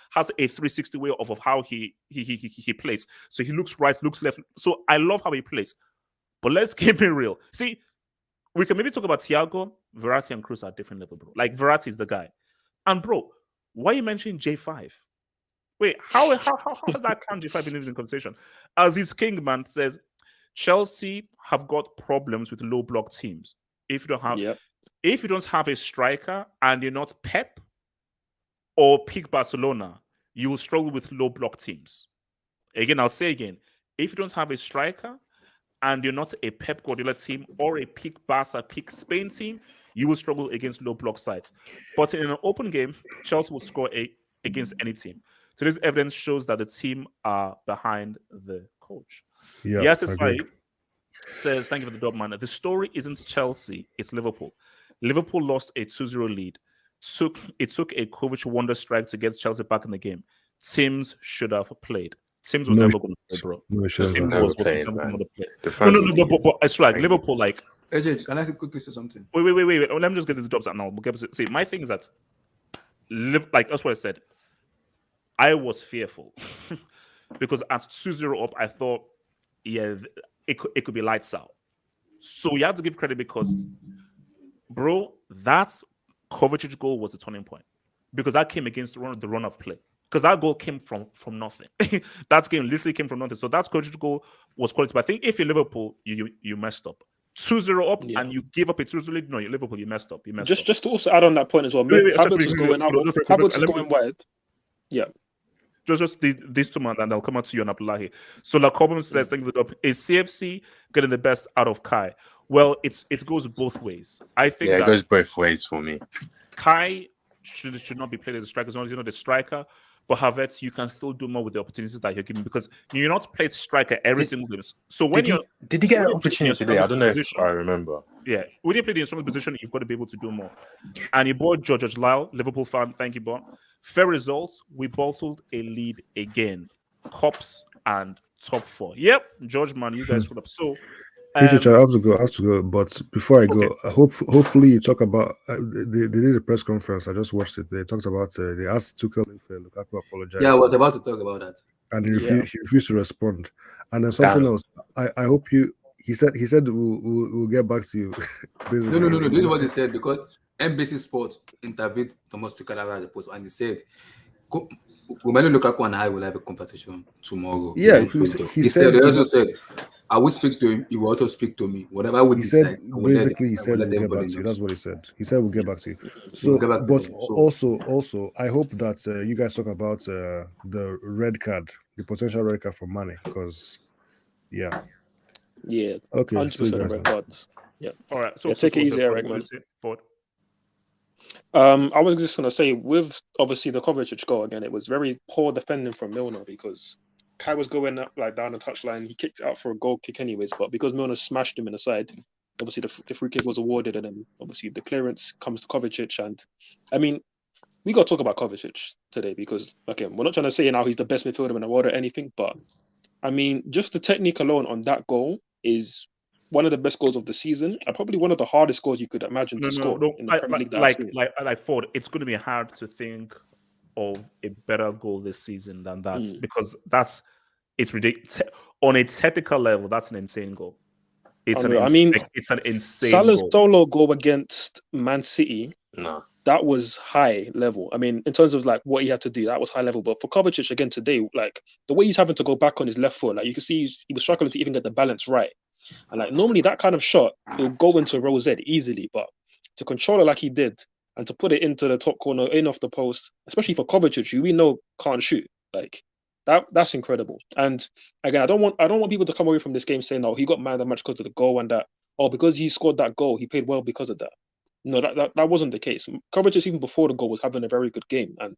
has a 360 way of how he plays. So he looks right, looks left. So I love how he plays. But let's keep it real. See, we can maybe talk about Thiago, Verratti, and Kroos at different level, bro. Like Verratti is the guy, and bro, why are you mentioning J5? Wait, how does that count J5 in the conversation? Aziz Kingman says, Chelsea have got problems with low block teams. If you don't have a striker and you're not Pep or pick Barcelona, you will struggle with low block teams. Again, I'll say again, if you don't have a striker and you're not a Pep Guardiola team or a pick Barca, pick Spain team, you will struggle against low block sides. But in an open game, Chelsea will score against any team. So this evidence shows that the team are behind the coach. Yeah, yes, says, thank you for the dub, man. The story isn't Chelsea, it's Liverpool. Liverpool lost a 2-0 lead. It took a Kovacic wonder strike to get Chelsea back in the game. Teams should have played. Teams was never going to play, bro. Teams was never going to play. No, but it's like Liverpool, like. AJ, can I quickly say something? Wait. Let me just get the jobs out now. See, my thing is that, like that's what I said. I was fearful because at 2-0 up, I thought, yeah, it could be lights out. So you have to give credit because, bro, that Kovacic goal was a turning point because that came against the run of play. because that goal came from nothing. That game literally came from nothing. So that Kovacic goal was quality. But I think if you're Liverpool, you messed up. 2-0 up Yeah. and you give up a 2-0 lead. No, you're Liverpool, you messed up. You messed up. Just to also add on that point as well, Wait, Havertz is going out. Havertz is let me- going wide. Yeah. Just these two men, and I'll come out to you on Abdullahi. So like Cobham says, things up. Is CFC getting the best out of Kai? Well, it goes both ways. I think Yeah, it that goes both ways for me. Kai should not be played as a striker as long as you're not the striker. But Havertz, you can still do more with the opportunities that you're given because you're not played striker every single game. So when Did he get an when you play in your opportunity today? I don't know if position- I remember. yeah, when you play in your strongest position, you've got to be able to do more. And you bought George Lyle, Liverpool fan. Thank you, Bon. Fair results. We bottled a lead again. Cops and top 4. Yep, George, man, you guys put up. So, I have to go. But before I go, Okay. hopefully you talk about. They did a press conference. I just watched it. They talked about. They asked Tuchel if Lukaku apologized. Yeah, I was about to talk about that. And he refused to respond. And then something else. I hope you. He said we'll get back to you. No. This is what he said because NBC Sport interviewed Thomas Tuchel after the post, and he said, "Romelu Lukaku and I will have a conversation tomorrow." Yeah, he also said, "I will speak to him. He will also speak to me. Whatever we decide." He said we'll get back to you. That's what he said. He said we'll get back to you. So, but also, I hope that you guys talk about the red card, the potential red card for Mane, because Yeah. Okay. 100% red cards. Yeah. All right. So take it easy, Eric, man. Forward. I was just gonna say with obviously the Kovacic goal again, it was very poor defending from Milner because Kai was going up like down the touchline. He kicked it out for a goal kick anyways, but because Milner smashed him in the side, obviously the free kick was awarded, and then obviously the clearance comes to Kovacic. And I mean, we got to talk about Kovacic today because again, we're not trying to say now he's the best midfielder in the world or anything, but I mean, just the technique alone on that goal is one of the best goals of the season, and probably one of the hardest goals you could imagine to score in the Premier League. Like Ford, it's going to be hard to think of a better goal this season than that because it's ridiculous. On a technical level, that's an insane goal. It's an insane Salah's goal. solo goal against Man City. No. That was high level. I mean, in terms of like what he had to do, that was high level. But for Kovacic again today, like the way he's having to go back on his left foot, like you can see he was struggling to even get the balance right. And like normally that kind of shot, it'll go into row Z easily, but to control it like he did and to put it into the top corner, in off the post, especially for Kovacic, who we know can't shoot, like that's incredible. And again, I don't want people to come away from this game saying, "Oh, he got man of the match because of the goal," and that, "Oh, because he scored that goal, he played well because of that." No, that wasn't the case. Kovacic, even before the goal, was having a very good game. And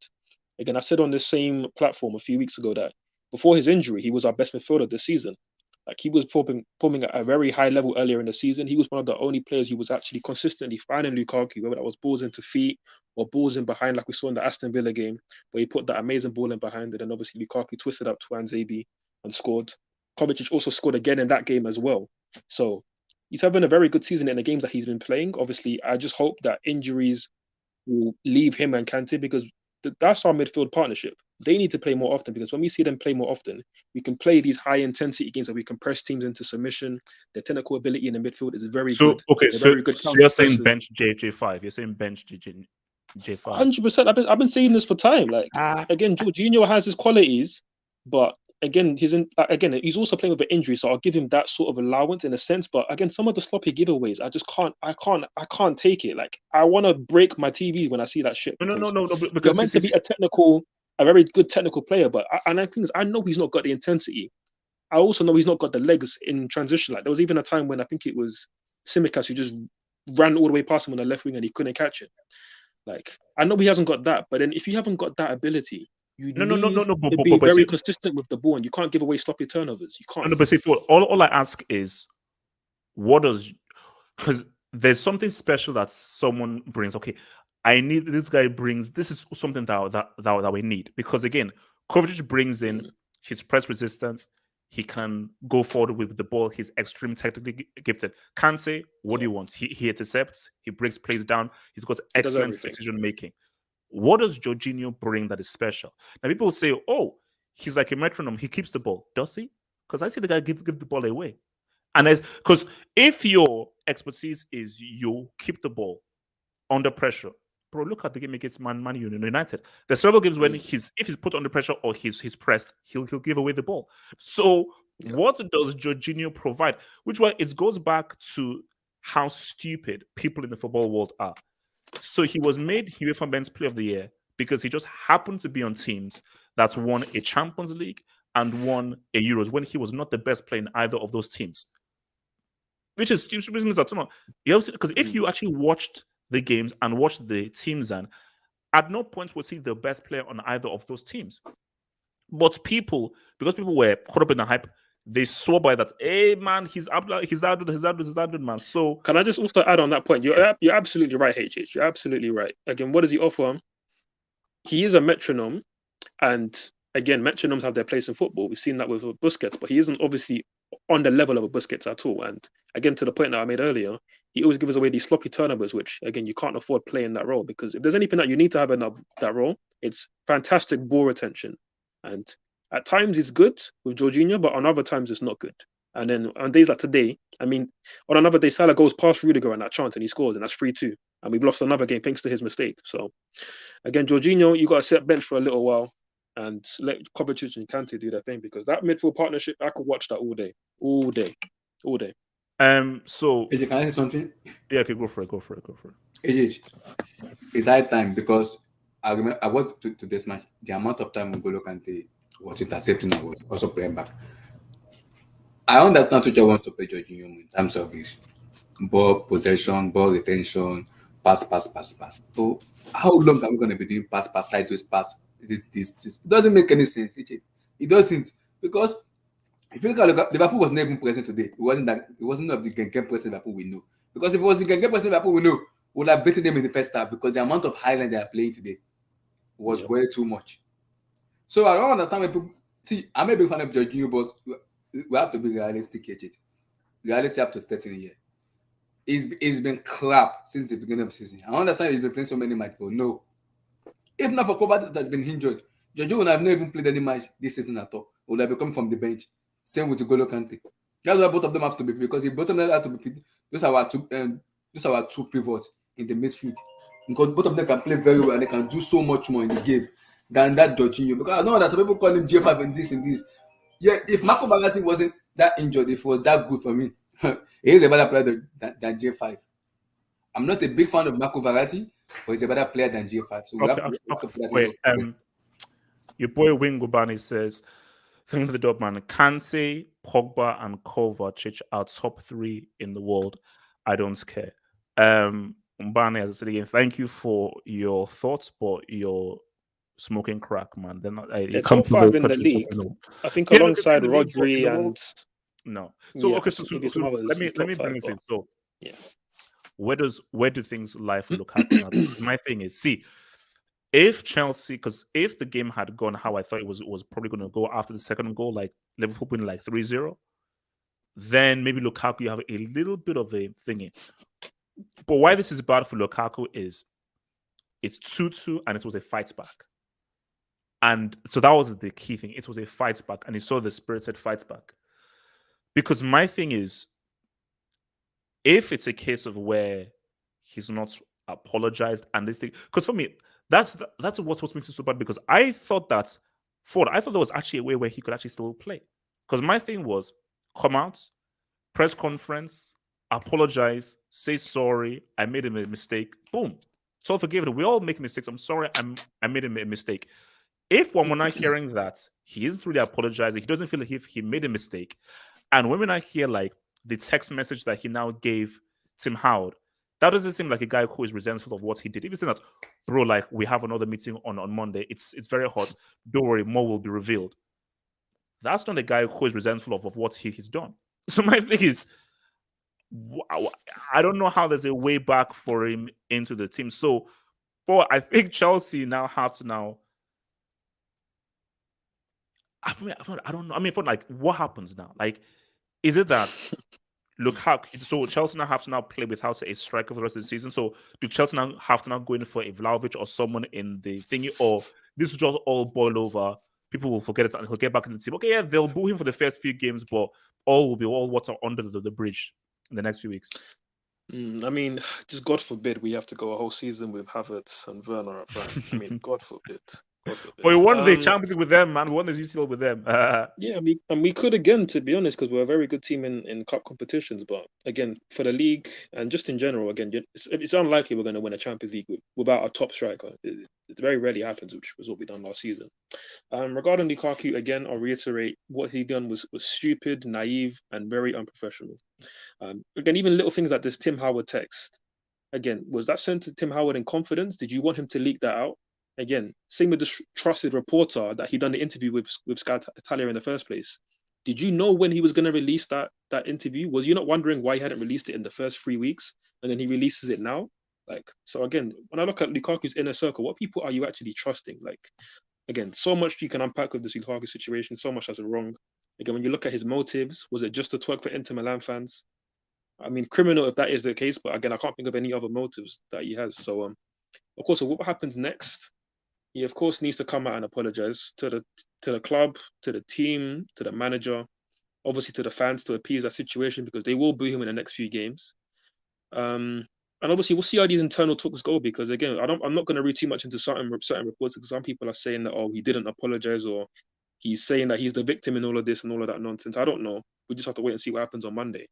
again, I said on this same platform a few weeks ago that before his injury, he was our best midfielder this season. Like he was performing at a very high level earlier in the season. He was one of the only players who was actually consistently finding Lukaku, whether that was balls into feet or balls in behind, like we saw in the Aston Villa game, where he put that amazing ball in behind it. And obviously Lukaku twisted up to Anzabi and scored. Kovacic also scored again in that game as well. So he's having a very good season in the games that he's been playing. Obviously, I just hope that injuries will leave him and Kante because that's our midfield partnership. They need to play more often because when we see them play more often, we can play these high intensity games that we can press teams into submission. Their technical ability in the midfield is very good. Okay, so you're saying bench J5. You're saying bench J5. 100%. I've been saying this for time. Like again, Jorginho has his qualities, but again, he's also playing with an injury, so I'll give him that sort of allowance in a sense. But again, some of the sloppy giveaways, I can't take it. Like I want to break my TV when I see that shit. No. Because you're meant to be a very good technical player, but I know he's not got the intensity. I also know he's not got the legs in transition. Like there was even a time when I think it was Tsimikas who just ran all the way past him on the left wing and he couldn't catch it. Like I know he hasn't got that, but then if you haven't got that ability, you need to be very consistent with the ball, and you can't give away sloppy turnovers. You can't. No, but see, all I ask is, because there's something special that someone brings. Okay, I need this guy brings. This is something that we need because again, Kovacic brings in his press resistance. He can go forward with the ball. He's extremely technically gifted. Can't say what do you want. He intercepts. He breaks plays down. He's got excellent decision making. What does Jorginho bring that is special? Now people will say, "Oh, he's like a metronome. He keeps the ball." Does he? Because I see the guy give the ball away. And because if your expertise is you keep the ball under pressure, bro, look at the game against Man United. There's several games when if he's put under pressure or he's pressed, he'll give away the ball. So what does Jorginho provide? Which one? It goes back to how stupid people in the football world are. So he was made UEFA Men's Player of the Year because he just happened to be on teams that's won a Champions League and won a Euros when he was not the best player in either of those teams. Which is stupid business. Because if you actually watched the games and watched the teams, and at no point was he the best player on either of those teams. But because people were caught up in the hype, they swore by that. Hey man, he's out, man. So can I just also add on that point? You're absolutely right, HH. You're absolutely right. Again, what does he offer? He is a metronome, and again, metronomes have their place in football. We've seen that with Busquets, but he isn't obviously on the level of a Busquets at all. And again, to the point that I made earlier, he always gives away these sloppy turnovers, which again, you can't afford playing that role, because if there's anything that you need to have in that role, it's fantastic ball retention. And at times it's good with Jorginho, but on other times it's not good. And then on days like today, I mean, on another day, Salah goes past Rudiger in that chance and he scores, and that's 3-2. And we've lost another game thanks to his mistake. So again, Jorginho, you got to set bench for a little while and let Kovacic and Kante do their thing, because that midfield partnership, I could watch that all day. So AJ, can I say something? Yeah, okay, go for it. AJ, it's high time, because I remember I was to this match. The amount of time N'Golo Kante was intercepting and was also playing back. I understand Tuchel wants to play Jorginho in terms of his ball possession, ball retention, pass. So how long are we going to be doing pass, sideways pass? This? It doesn't make any sense. It doesn't, because if you look at Liverpool was not even present today. It wasn't of the game present Liverpool we know. Because if it was the game present Liverpool we know, we would have beaten them in the first half, because the amount of highlight they are playing today was way too much. So I don't understand when people see. I'm a big fan of Jorginho, but we have to be realistic here. Reality up to 13 years. It's been crap since the beginning of the season. I understand he's been playing so many matches, but no. If not for Kovacic that's been injured, Jorginho would have not even played any match this season at all. Would have come from the bench. Same with N'Golo Kante. That's why both of them have to be fit, because if both of them have to be fit, those are our two pivots in the midfield. Because both of them can play very well and they can do so much more in the game than that Jorginho. Because I know that some people call him J5 and this. Yeah, if Marco Verratti wasn't that injured, if it was that good for me, he is a better player than J5. I'm not a big fan of Marco Verratti, but he's a better player than J5. So we have to put that wait, your boy Wingobani says, thank you for the dub, man. Kante, Pogba, and Kovacic are top 3 in the world. I don't care. Mbani, as I said again, thank you for your thoughts, but you're smoking crack, man. They're top 5 in the league. I think alongside Rodri and no. So yeah, okay, so let me bring this in. So yeah, where do things lie for Lukaku? My thing is, see, if Chelsea, because if the game had gone how I thought it was probably going to go after the second goal, like Liverpool winning like 3-0, then maybe Lukaku, you have a little bit of a thingy. But why this is bad for Lukaku is it's 2-2 and it was a fight back. And so that was the key thing. It was a fight back, and he saw the spirited fight back. Because my thing is, if it's a case of where he's not apologized and this thing, because for me, that's what makes it so bad. Because I thought there was actually a way where he could actually still play. Because my thing was, come out, press conference, apologize, say sorry, I made a mistake, boom. It's all forgiven. We all make mistakes. I'm sorry, I made a mistake. If when we're not hearing that, he isn't really apologizing, he doesn't feel like he made a mistake. And when we're not hear like the text message that he now gave Tim Howard, that doesn't seem like a guy who is resentful of what he did. If you say that, bro, like we have another meeting on Monday, it's very hot, don't worry, more will be revealed. That's not a guy who is resentful of what he's done. So my thing is, I don't know how there's a way back for him into the team. So I think Chelsea now have to now. I don't know. I mean, for like, what happens now? Like, is it that Lukaku? So Chelsea now have to now play without a striker for the rest of the season. So do Chelsea now have to now go in for a Vlahovic or someone in the thingy, or this will just all boil over? People will forget it and he'll get back into the team. Okay, yeah, they'll boo him for the first few games, but all will be all water under the bridge in the next few weeks. I mean, just God forbid we have to go a whole season with Havertz and Werner up front. I mean, God forbid. God forbid. But we won the Champions League with them, man. We won the UCL with them. Yeah, we could again, to be honest, because we're a very good team in cup competitions. But again, for the league and just in general, again, it's unlikely we're going to win a Champions League without a top striker. It very rarely happens, which was what we done last season. Regarding Lukaku, again, I'll reiterate what he done was stupid, naive, and very unprofessional. Again, even little things like this Tim Howard text. Again, was that sent to Tim Howard in confidence? Did you want him to leak that out? Again, same with the trusted reporter that he done the interview with Sky Italia in the first place. Did you know when he was going to release that interview? Was you not wondering why he hadn't released it in the first 3 weeks and then he releases it now? Like, so again, when I look at Lukaku's inner circle, what people are you actually trusting? Like, again, so much you can unpack with this Lukaku situation, so much that's wrong. Again, when you look at his motives, was it just a twerk for Inter Milan fans? I mean, criminal if that is the case, but again, I can't think of any other motives that he has. So, of course, what happens next? He of course needs to come out and apologize to the club, to the team, to the manager, obviously to the fans to appease that situation because they will boo him in the next few games. And obviously we'll see how these internal talks go because again, I'm not going to read too much into certain reports because some people are saying that he didn't apologize or he's saying that he's the victim in all of this and all of that nonsense. I don't know. We just have to wait and see what happens on Monday.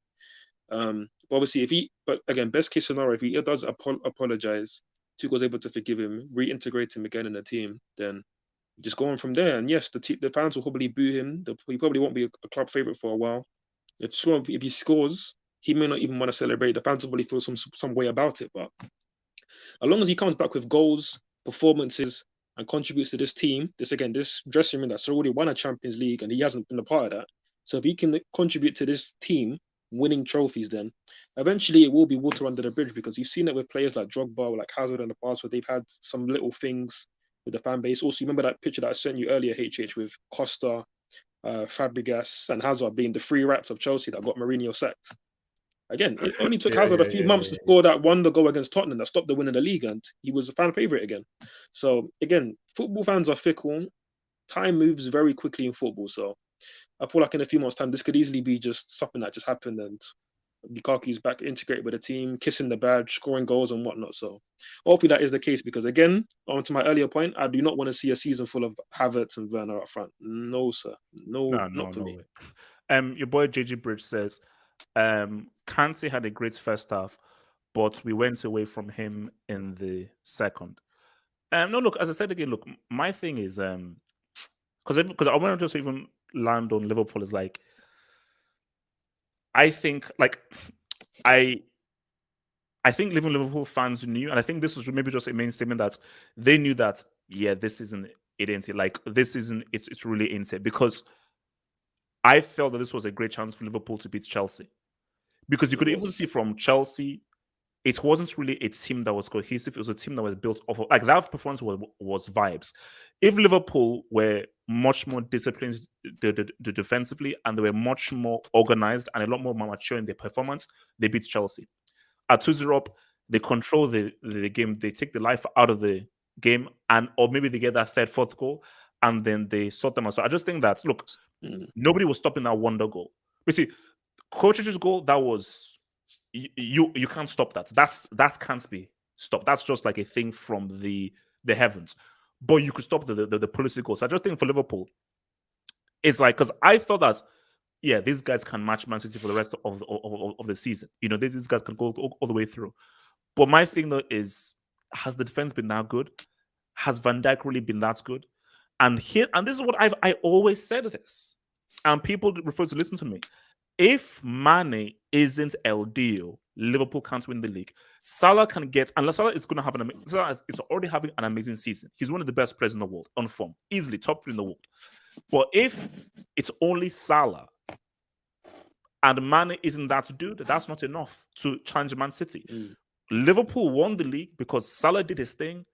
But obviously, but again, best case scenario, if he does apologize, Tuchel's able to forgive him, reintegrate him again in the team, then just go on from there. And yes, the fans will probably boo him. He probably won't be a club favorite for a while. If he scores, he may not even want to celebrate. The fans will probably feel some way about it. But as long as he comes back with goals, performances, and contributes to this team, this dressing room that's already won a Champions League and he hasn't been a part of that. So if he can contribute to this team, winning trophies, then eventually it will be water under the bridge because you've seen it with players like Drogba or like Hazard in the past where they've had some little things with the fan base. Also, you remember that picture that I sent you earlier, HH, with Costa, Fabregas, and Hazard being the three rats of Chelsea that got Mourinho sacked. Again, it only took Hazard a few months to score that wonder goal against Tottenham that stopped the win in the league, and he was a fan favorite again. So again, football fans are fickle. Time moves very quickly in football, so I feel like in a few months' time, this could easily be just something that just happened and Lukaku's back integrated with the team, kissing the badge, scoring goals and whatnot. So hopefully that is the case because again, on to my earlier point, I do not want to see a season full of Havertz and Werner up front. No, sir. No, not for me. Your boy JG Bridge says, Kante had a great first half, but we went away from him in the second. No, look, as I said again, look, my thing is because I want to just even land on Liverpool is like I think Liverpool fans knew, and I think this was maybe just a main statement that they knew that this isn't it ain't it. Like this isn't it's really ain't it because I felt that this was a great chance for Liverpool to beat Chelsea because you could even see from Chelsea. It wasn't really a team that was cohesive. It was a team that was built off of like that performance was vibes. If Liverpool were much more disciplined defensively and they were much more organized and a lot more mature in their performance, they beat Chelsea. At 2-0 up, they control the game. They take the life out of the game or maybe they get that third, fourth goal and then they sort them out. So I just think that, look, nobody was stopping that wonder goal. You see, Kovacic's goal, that was... You can't stop that. That can't be stopped. That's just like a thing from the heavens. But you could stop the policy goals. So I just think for Liverpool, it's like because I thought that these guys can match Man City for the rest of the season. You know, these guys can go all the way through. But my thing though is, has the defense been that good? Has Van Dijk really been that good? And this is what I always said this, and people refuse to listen to me. If Mane isn't LDO, Liverpool can't win the league. Salah can get, and Salah is going to have Salah is already having an amazing season. He's one of the best players in the world, on form, easily top 3 in the world. But if it's only Salah and Mane isn't that dude, that's not enough to challenge Man City. Liverpool won the league because Salah did his thing,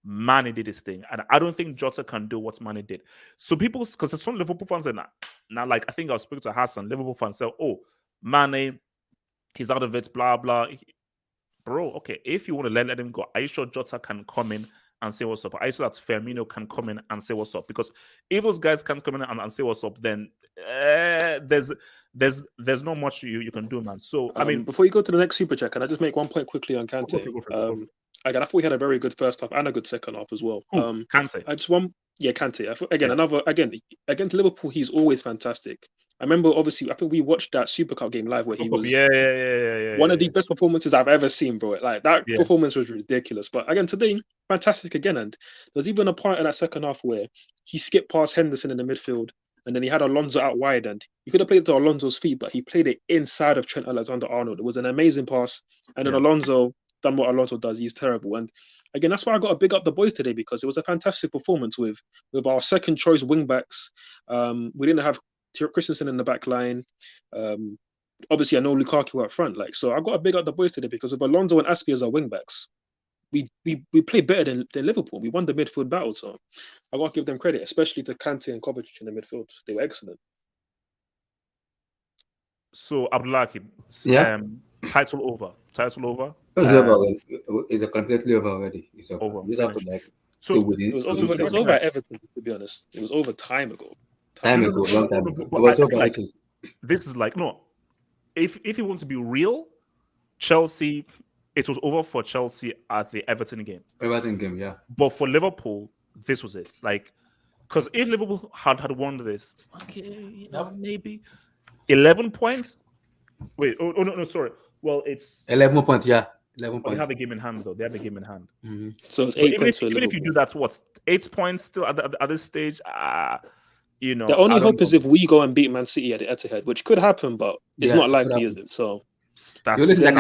Mane did his thing, and I don't think Jota can do what Mane did. So people, because some Liverpool fans are now, like I think I was speaking to Hassan, Liverpool fans say, "Oh, Mane, he's out of it, blah blah." Bro, okay, if you want to let him go, are you sure Jota can come in and say what's up. I saw that Firmino can come in and say what's up, because if those guys can't come in and say what's up, then there's not much you can do, man. So I mean, before you go to the next super chat, can I just make one point quickly on Kante? Go for it. Again, I thought we had a very good first half and a good second half as well. Kante. Kante. Against Liverpool, he's always fantastic. I remember, obviously, I think we watched that Super Cup game live where he was one of the best performances I've ever seen, bro. Like that performance was ridiculous. But again, today, fantastic again. And there was even a part in that second half where he skipped past Henderson in the midfield, and then he had Alonso out wide, and he could have played it to Alonso's feet, but he played it inside of Trent Alexander-Arnold. It was an amazing pass, and then Alonso done what Alonso does. He's terrible. And again, that's why I got to big up the boys today, because it was a fantastic performance with our second choice wing backs. We didn't have Christensen in the back line. Obviously, I know Lukaku up front. So I got to big up the boys today, because with Alonso and Aspi as our wing backs, we played better than Liverpool. We won the midfield battle, so I got to give them credit, especially to Kante and Kovacic in the midfield. They were excellent. So Abdullahi, title over. It's completely over already. It's over. You just have to it was over at Everton, to be honest. It was over time ago. Long time ago. This is if you want to be real, Chelsea, it was over for Chelsea at the Everton game. Yeah. But for Liverpool, this was it. Because if Liverpool had won this, maybe 11 points. Wait, no, sorry. Well, it's 11 points, yeah. 11 points. They have a game in hand, though. They have a game in hand. Mm-hmm. So it's 8 points. Even if you do that, 8 points still at this stage? The only hope is if we go and beat Man City at the Etihad, which could happen, but it's not likely, is it? So because then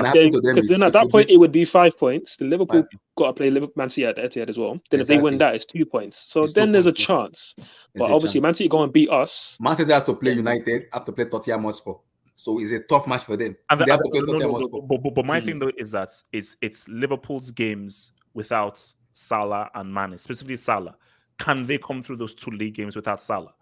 at that point it would be 5 points. The Liverpool got to play Man City at the Etihad as well. Then if they win that, it's 2 points. So then there's a chance. But obviously, Man City go and beat us. Man City has to play United, have to play Tottenham Hotspur. So it's a tough match for them. They have to play Tottenham Hotspur. But my thing though is that it's Liverpool's games without Salah and Mane, specifically Salah. Can they come through those 2 league games without Salah?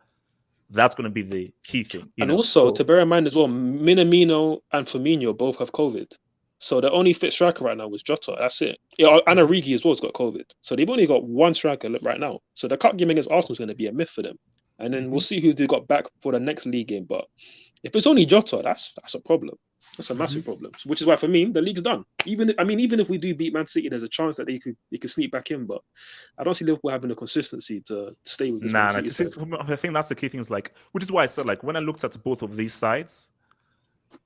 That's going to be the key thing. To bear in mind as well, Minamino and Firmino both have COVID. So the only fit striker right now was Jota. That's it. And Origi as well has got COVID. So they've only got one striker right now. So the cup game against Arsenal is going to be a myth for them. And then we'll see who they got back for the next league game. But if it's only Jota, that's a problem. That's a massive problem. Which is why, for me, the league's done. Even if we do beat Man City, there's a chance that they could sneak back in. But I don't see Liverpool having the consistency to stay with this. I think that's the key thing. Which is why I said, when I looked at both of these sides,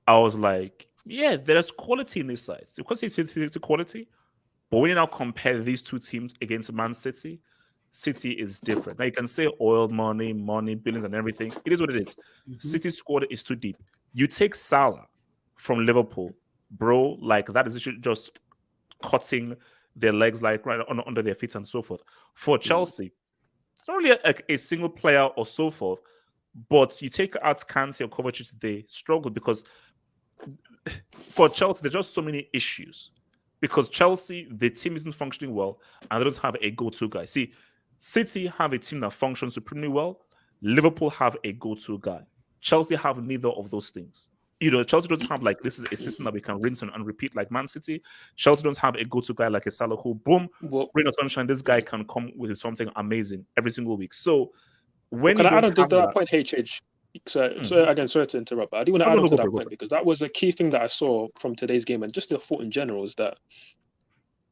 I was like, yeah, there's quality in these sides. Because it's quality. But when you now compare these two teams against Man City, City is different. Now you can say oil money, billions, and everything. It is what it is. Mm-hmm. City's squad is too deep. You take Salah from Liverpool, bro, that is just cutting their legs right under their feet and so forth. For Chelsea, it's not really a single player or so forth, but you take out Kante or Kovacic, they struggle because for Chelsea, there's just so many issues. Because Chelsea, the team isn't functioning well, and they don't have a go-to guy. See, City have a team that functions supremely well. Liverpool have a go-to guy. Chelsea have neither of those things. Chelsea doesn't have this is a system that we can rinse and repeat like Man City. Chelsea don't have a go-to guy like a Salah who, boom, rain or sunshine, this guy can come with something amazing every single week. So when can I add on to that point, HH? So again, sorry to interrupt, but I do want to add on to that point because that was the key thing that I saw from today's game, and just the thought in general is that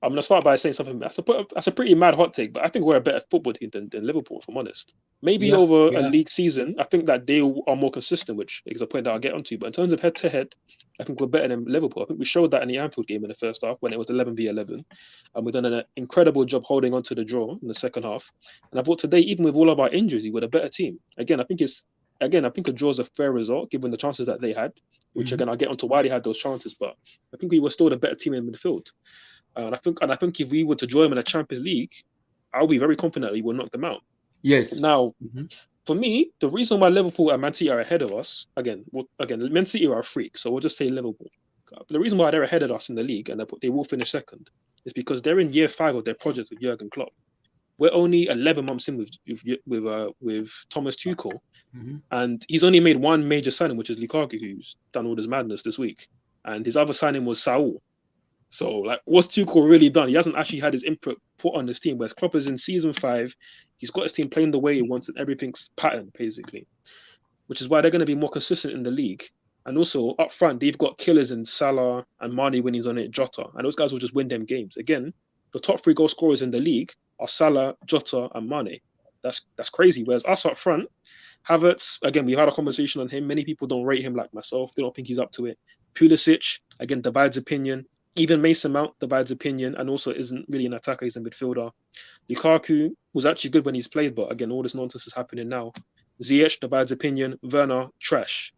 I'm going to start by saying something. That's a pretty mad hot take, but I think we're a better football team than Liverpool, if I'm honest. Maybe over a league season, I think that they are more consistent, which is a point that I'll get onto. But in terms of head-to-head, I think we're better than Liverpool. I think we showed that in the Anfield game in the first half when it was 11v11. And we've done an incredible job holding on to the draw in the second half. And I thought today, even with all of our injuries, we're a better team. Again, I think a draw is a fair result given the chances that they had, which again, I'll get onto why they had those chances. But I think we were still the better team in midfield. And I think if we were to join them in the Champions League, I'll be very confident we will knock them out. Yes. Now, for me, the reason why Liverpool and Man City are ahead of us, again, Man City are a freak, so we'll just say Liverpool. The reason why they're ahead of us in the league and they will finish second is because they're in year 5 of their project with Jurgen Klopp. We're only 11 months in with Thomas Tuchel, and he's only made one major signing, which is Lukaku, who's done all this madness this week, and his other signing was Saul. So, what's Tuchel really done? He hasn't actually had his input put on this team. Whereas Klopp is in season 5, he's got his team playing the way he wants, and everything's patterned basically, which is why they're going to be more consistent in the league. And also up front, they've got killers in Salah and Mane when he's on it, Jota, and those guys will just win them games. Again, the top 3 goal scorers in the league are Salah, Jota, and Mane. That's crazy. Whereas us up front, Havertz, again, we've had a conversation on him. Many people don't rate him like myself. They don't think he's up to it. Pulisic, again, divides opinion. Even Mason Mount divides opinion and also isn't really an attacker. He's a midfielder. Lukaku was actually good when he's played, but again, all this nonsense is happening now. Ziyech divides opinion. Werner, trash.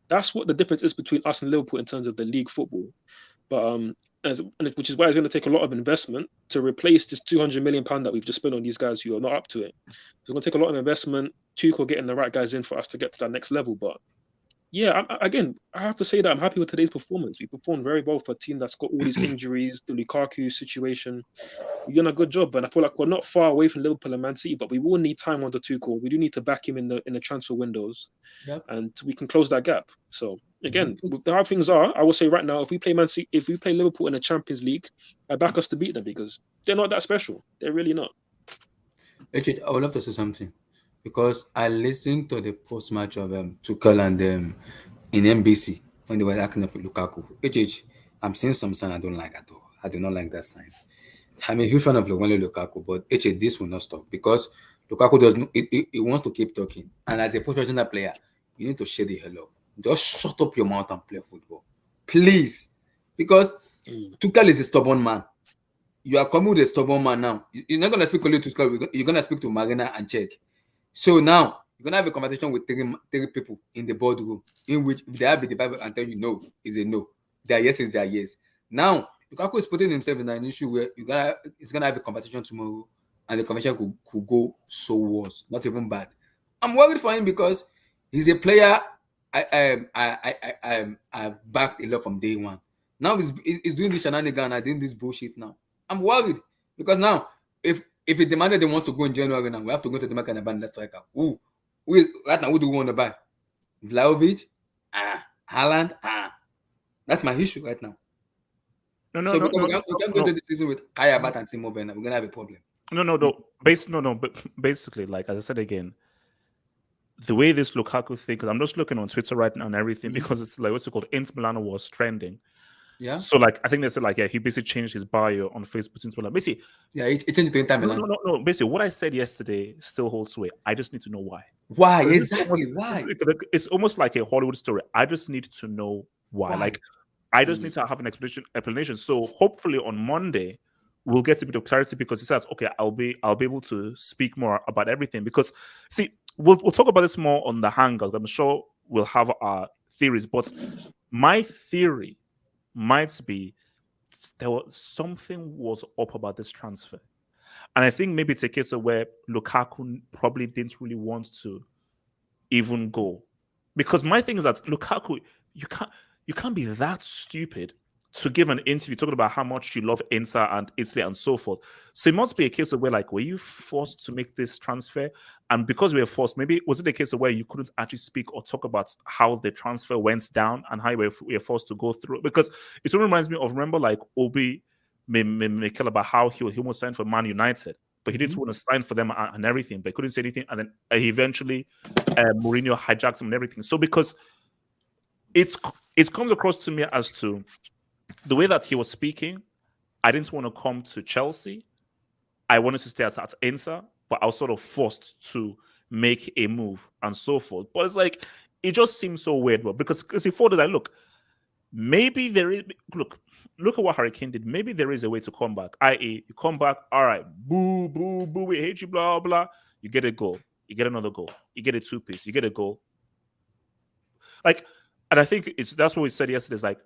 That's what the difference is between us and Liverpool in terms of the league football. But which is why it's going to take a lot of investment to replace this £200 million that we've just spent on these guys who are not up to it. It's going to take a lot of investment. Tuchel getting the right guys in for us to get to that next level. But yeah, I have to say that I'm happy with today's performance. We performed very well for a team that's got all these injuries, the Lukaku situation. We've done a good job, and I feel like we're not far away from Liverpool and Man City, but we will need time under Tuchel. We do need to back him in the transfer windows, and we can close that gap. So again, with how things are, I will say right now, if we play Man City, if we play Liverpool in the Champions League, I back us to beat them because they're not that special. They're really not. Actually, I would love to say something because I listened to the post-match of Tuchel and in NBC when they were asking for Lukaku. I'm seeing some sign I don't like at all. I do not like that sign. I'm a huge fan of Lukaku, but this will not stop because Lukaku doesn't. He wants to keep talking, and as a professional player, you need to shut the hell up. Just shut up your mouth and play football, please. Because Tuchel is a stubborn man. You are coming with a stubborn man now. You're not going to speak only to Tuchel. You're going to speak to Marina and Czech. So now you're going to have a conversation with three people in the boardroom, in which if they have the Bible and tell you no, is a no. Their yes is their yes. Now Lukaku is putting himself in an issue where he's going to have a conversation tomorrow, and the conversation could go so worse, not even bad. I'm worried for him because he's a player I backed a lot from day one. Now he's doing this shenanigan and doing this bullshit now. I'm worried because now if he demanded he wants to go in January now, we have to go to the market and buy the striker. Who do we want to buy? Vlahovic? Haaland? That's my issue right now. We can't go to the season with Kaya Bat and Timo Werner. We're gonna have a problem. But basically, like as I said again, the way this Lukaku thing, because I'm just looking on Twitter right now and everything, because it's like what's it called? Inter Milan was trending. Yeah. So like I think they said like he basically changed his bio on Facebook since Milan. Basically, he changed to Inter Milan. No. Basically, what I said yesterday still holds sway. I just need to know why. Why exactly? Why? It's almost like a Hollywood story. I just need to know why. Like I just need to have an explanation. So hopefully on Monday we'll get a bit of clarity because he says, okay, I'll be able to speak more about everything. Because see, we'll talk about this more on the Hangouts. I'm sure we'll have our theories, but my theory might be something was up about this transfer. And I think maybe it's a case of where Lukaku probably didn't really want to even go. Because my thing is that Lukaku, you can't be that stupid to give an interview talking about how much you love Inter and Italy and so forth. So it must be a case of where, like, were you forced to make this transfer? And because we were forced, maybe was it a case of where you couldn't actually speak or talk about how the transfer went down and how we were forced to go through it? Because it sort of reminds me of, remember, like, Obi Mikel about how he almost signed for Man United, but he didn't want to sign for them and everything, but he couldn't say anything. And then he eventually, Mourinho hijacked him and everything. So because it comes across to me as to the way that he was speaking, I didn't want to come to Chelsea. I wanted to stay at Inter, but I was sort of forced to make a move and so forth. But it's like, it just seems so weird, bro. Because he thought that, look, maybe there is, look at what Harry Kane did. Maybe there is a way to come back. I.e., you come back, all right, boo, boo, boo, we hate you, blah, blah. You get a goal. You get another goal. You get a two-piece. You get a goal. Like, and I think that's what we said yesterday. It's like,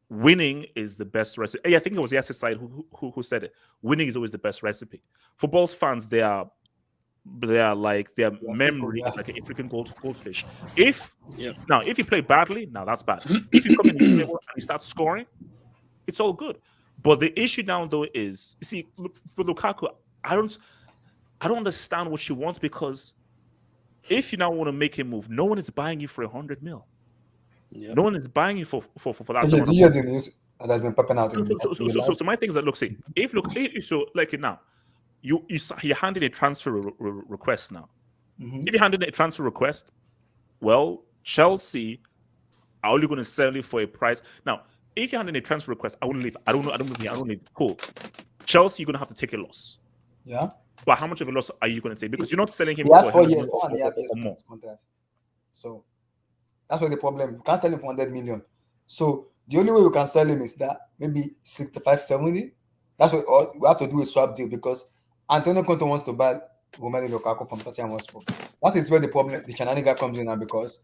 winning is the best recipe. I think it was Yasser Side who said it. Winning is always the best recipe. Football fans, their memory is like an African goldfish. If you play badly, now that's bad. If you come in and you start scoring, it's all good. But the issue now though is, you see, for Lukaku, I don't understand what she wants, because if you now want to make a move, no one is buying you for 100 mil. Yep. No one is buying you for that. The news that has been popping out. So my thing is that, look, see, if like now, you handed a transfer request now. Mhm. If you handed a transfer request, well, Chelsea are only going to sell it for a price. Now, if you handed a transfer request, I wouldn't leave. I don't leave. Cool. Chelsea, you're going to have to take a loss. Yeah. But how much of a loss are you going to take? Because you're not selling him He has for 4 100 years, million 4.5 years or more. contract. So that's what the problem. We can't sell him for 100 million. So the only way we can sell him is that maybe 65, 70. That's what we have to do a swap deal because Antonio Conte wants to buy Romelu Lukaku from Tottenham Hotspur. That is where the problem, the shenanigan comes in now because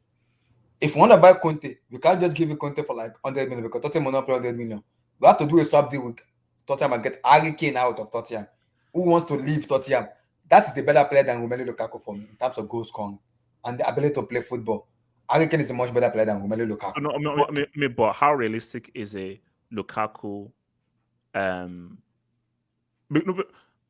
if we want to buy Conte, we can't just give you Conte for like 100 million because Tottenham will not pay 100 million. We have to do a swap deal with Tottenham and get Harry Kane out of Tottenham. Who wants to leave Tottenham? That is the better player than Romelu Lukaku for me in terms of goal scoring and the ability to play football. Harry Kane is a much better player than Romelu Lukaku. No, but how realistic is a Lukaku? But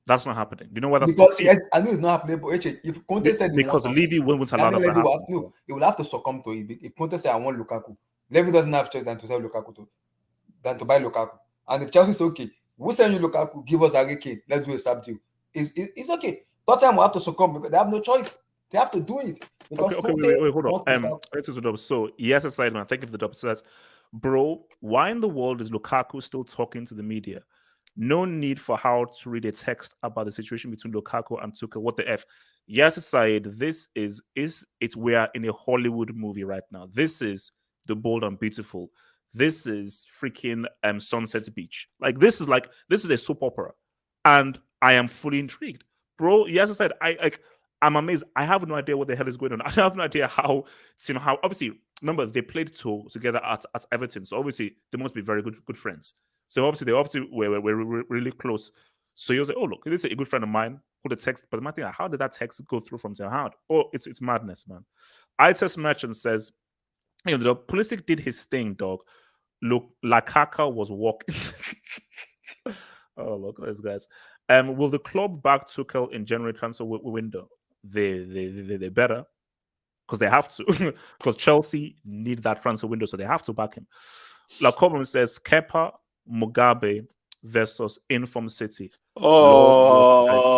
that's not happening. Do you know why that's Because yes, I know it's not happening. But if Conte said because Levy won't allow that to happen. He will have to succumb to it. If Conte said I want Lukaku, Levy doesn't have choice than to sell Lukaku than to buy Lukaku. And if Chelsea is okay, we'll send you Lukaku, give us Harry Kane, let's do a sub deal. It's okay. Tottenham will have to succumb because they have no choice. They have to do it. Because Okay, wait, hold on. Let's do the dub. So yes, aside, man. Thank you for the dub. So that's, bro. Why in the world is Lukaku still talking to the media? No need for how to read a text about the situation between Lukaku and Tuchel. What the F? Yes, aside, this is we are in a Hollywood movie right now. This is The Bold and Beautiful. This is freaking Sunset Beach. This is a soap opera, and I am fully intrigued, bro. Yes, I said I'm amazed. I have no idea what the hell is going on. I have no idea how obviously, remember they played together at Everton, so obviously they must be very good friends. So obviously they were really close. So he was like, "Oh look, this is a good friend of mine." Who the text? But my thing, how did that text go through from their hand? Oh, it's madness, man. I test merchant says, the Pulisic did his thing, dog. Look, Lukaku was walking. Oh look at this, guys. Will the club back Tuchel in January transfer window? They better, because they have to, because Chelsea need that transfer window, so they have to back him. Lacobum says Kepa Mugabe versus Inform City. Oh,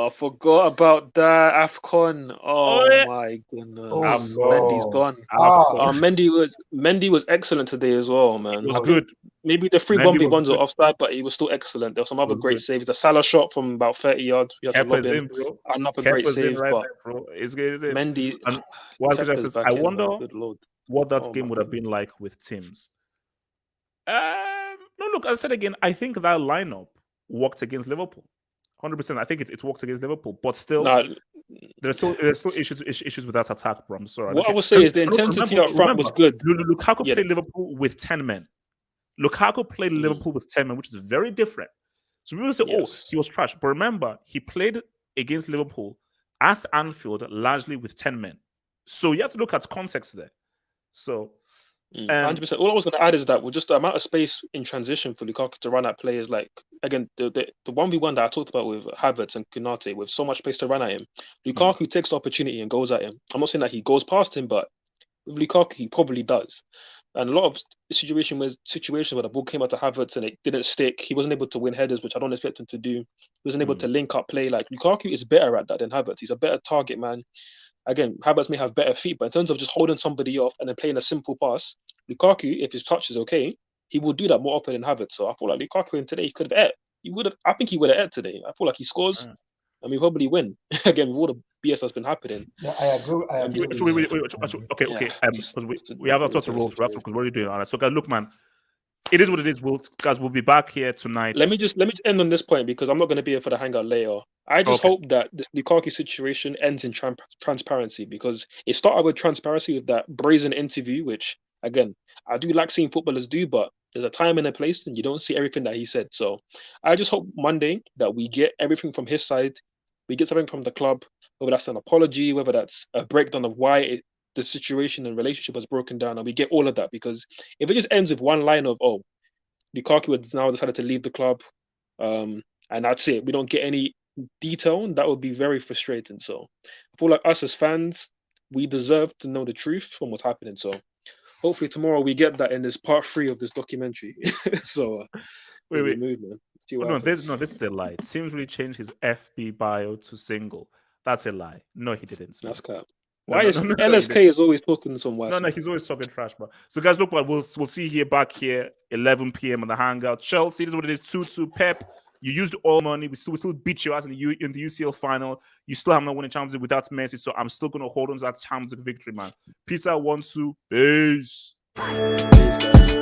I forgot about that AFCON. Oh, yeah. my goodness. Mendy's gone. AFCON. Mendy was excellent today as well, man. It was good. Maybe the 3 bumpy ones were offside, but he was still excellent. There were some other great saves. The Salah shot from about 30 yards. You had to lob in. Bro. Another great save, right but there, bro. It's good. Mendy. And I wonder what that game would have been like with Tim's. No, look, as I said again, I think that lineup worked against Liverpool. 100%. I think it works against Liverpool, but still, there's still issues with that attack, bro. I'm sorry. What I would say is the intensity up front was good. Lukaku played Liverpool with 10 men. Lukaku played Liverpool with 10 men, which is very different. So people say, oh, he was trash. But remember, he played against Liverpool at Anfield largely with 10 men. So you have to look at context there. So 100%. All I was going to add is that with just the amount of space in transition for Lukaku to run at players, like again the 1v1 that I talked about with Havertz and Konate, with so much space to run at him, Lukaku takes the opportunity and goes at him. I'm not saying that he goes past him, but with Lukaku he probably does. And a lot of situations where the ball came out to Havertz and it didn't stick, he wasn't able to win headers, which I don't expect him to do. He wasn't able to link up play. Like Lukaku is better at that than Havertz. He's a better target man. Again, Havertz may have better feet, but in terms of just holding somebody off and then playing a simple pass, Lukaku, if his touch is okay, he will do that more often than Havertz. So I feel like Lukaku in today, he could have ate. I think he would have ate today. I feel like he scores and we probably win. Again, with all the BS that's been happening. Yeah, I agree. Wait. Okay. We have to talk to rules, because what are you doing? So guys, look, man, it is what it is. We'll be back here tonight. Let me just end on this point because I'm not going to be here for the hangout later. I just hope that this Lukaku situation ends in transparency, because it started with transparency with that brazen interview, which again, I do like seeing footballers do, but there's a time and a place and you don't see everything that he said. So I just hope Monday that we get everything from his side. We get something from the club, whether that's an apology, whether that's a breakdown of why the situation and relationship was broken down, and we get all of that. Because if it just ends with one line of, oh, Lukaku has now decided to leave the club, and that's it, we don't get any detail, that would be very frustrating. So I feel like us as fans, we deserve to know the truth from what's happening. So hopefully tomorrow we get that in this part 3 of this documentary. So Wait. Mood, man. See Oh, what no, happens. this is a lie. Sims really changed his FB bio to single. That's a lie. No, he didn't. That's cap. No, Why no, is no, no, LSK is always talking some white No, smoke? he's always talking trash, bro. So, guys, look, we'll see you here back here 11 p.m. on the Hangout. Chelsea, this is what it is. 2-2. Pep, you used all money. We still beat you out in the UCL final. You still have not won a Champions League without Messi, so I'm still gonna hold on to that Champions League victory, man. Peace out, 1-2. Peace. Peace, guys.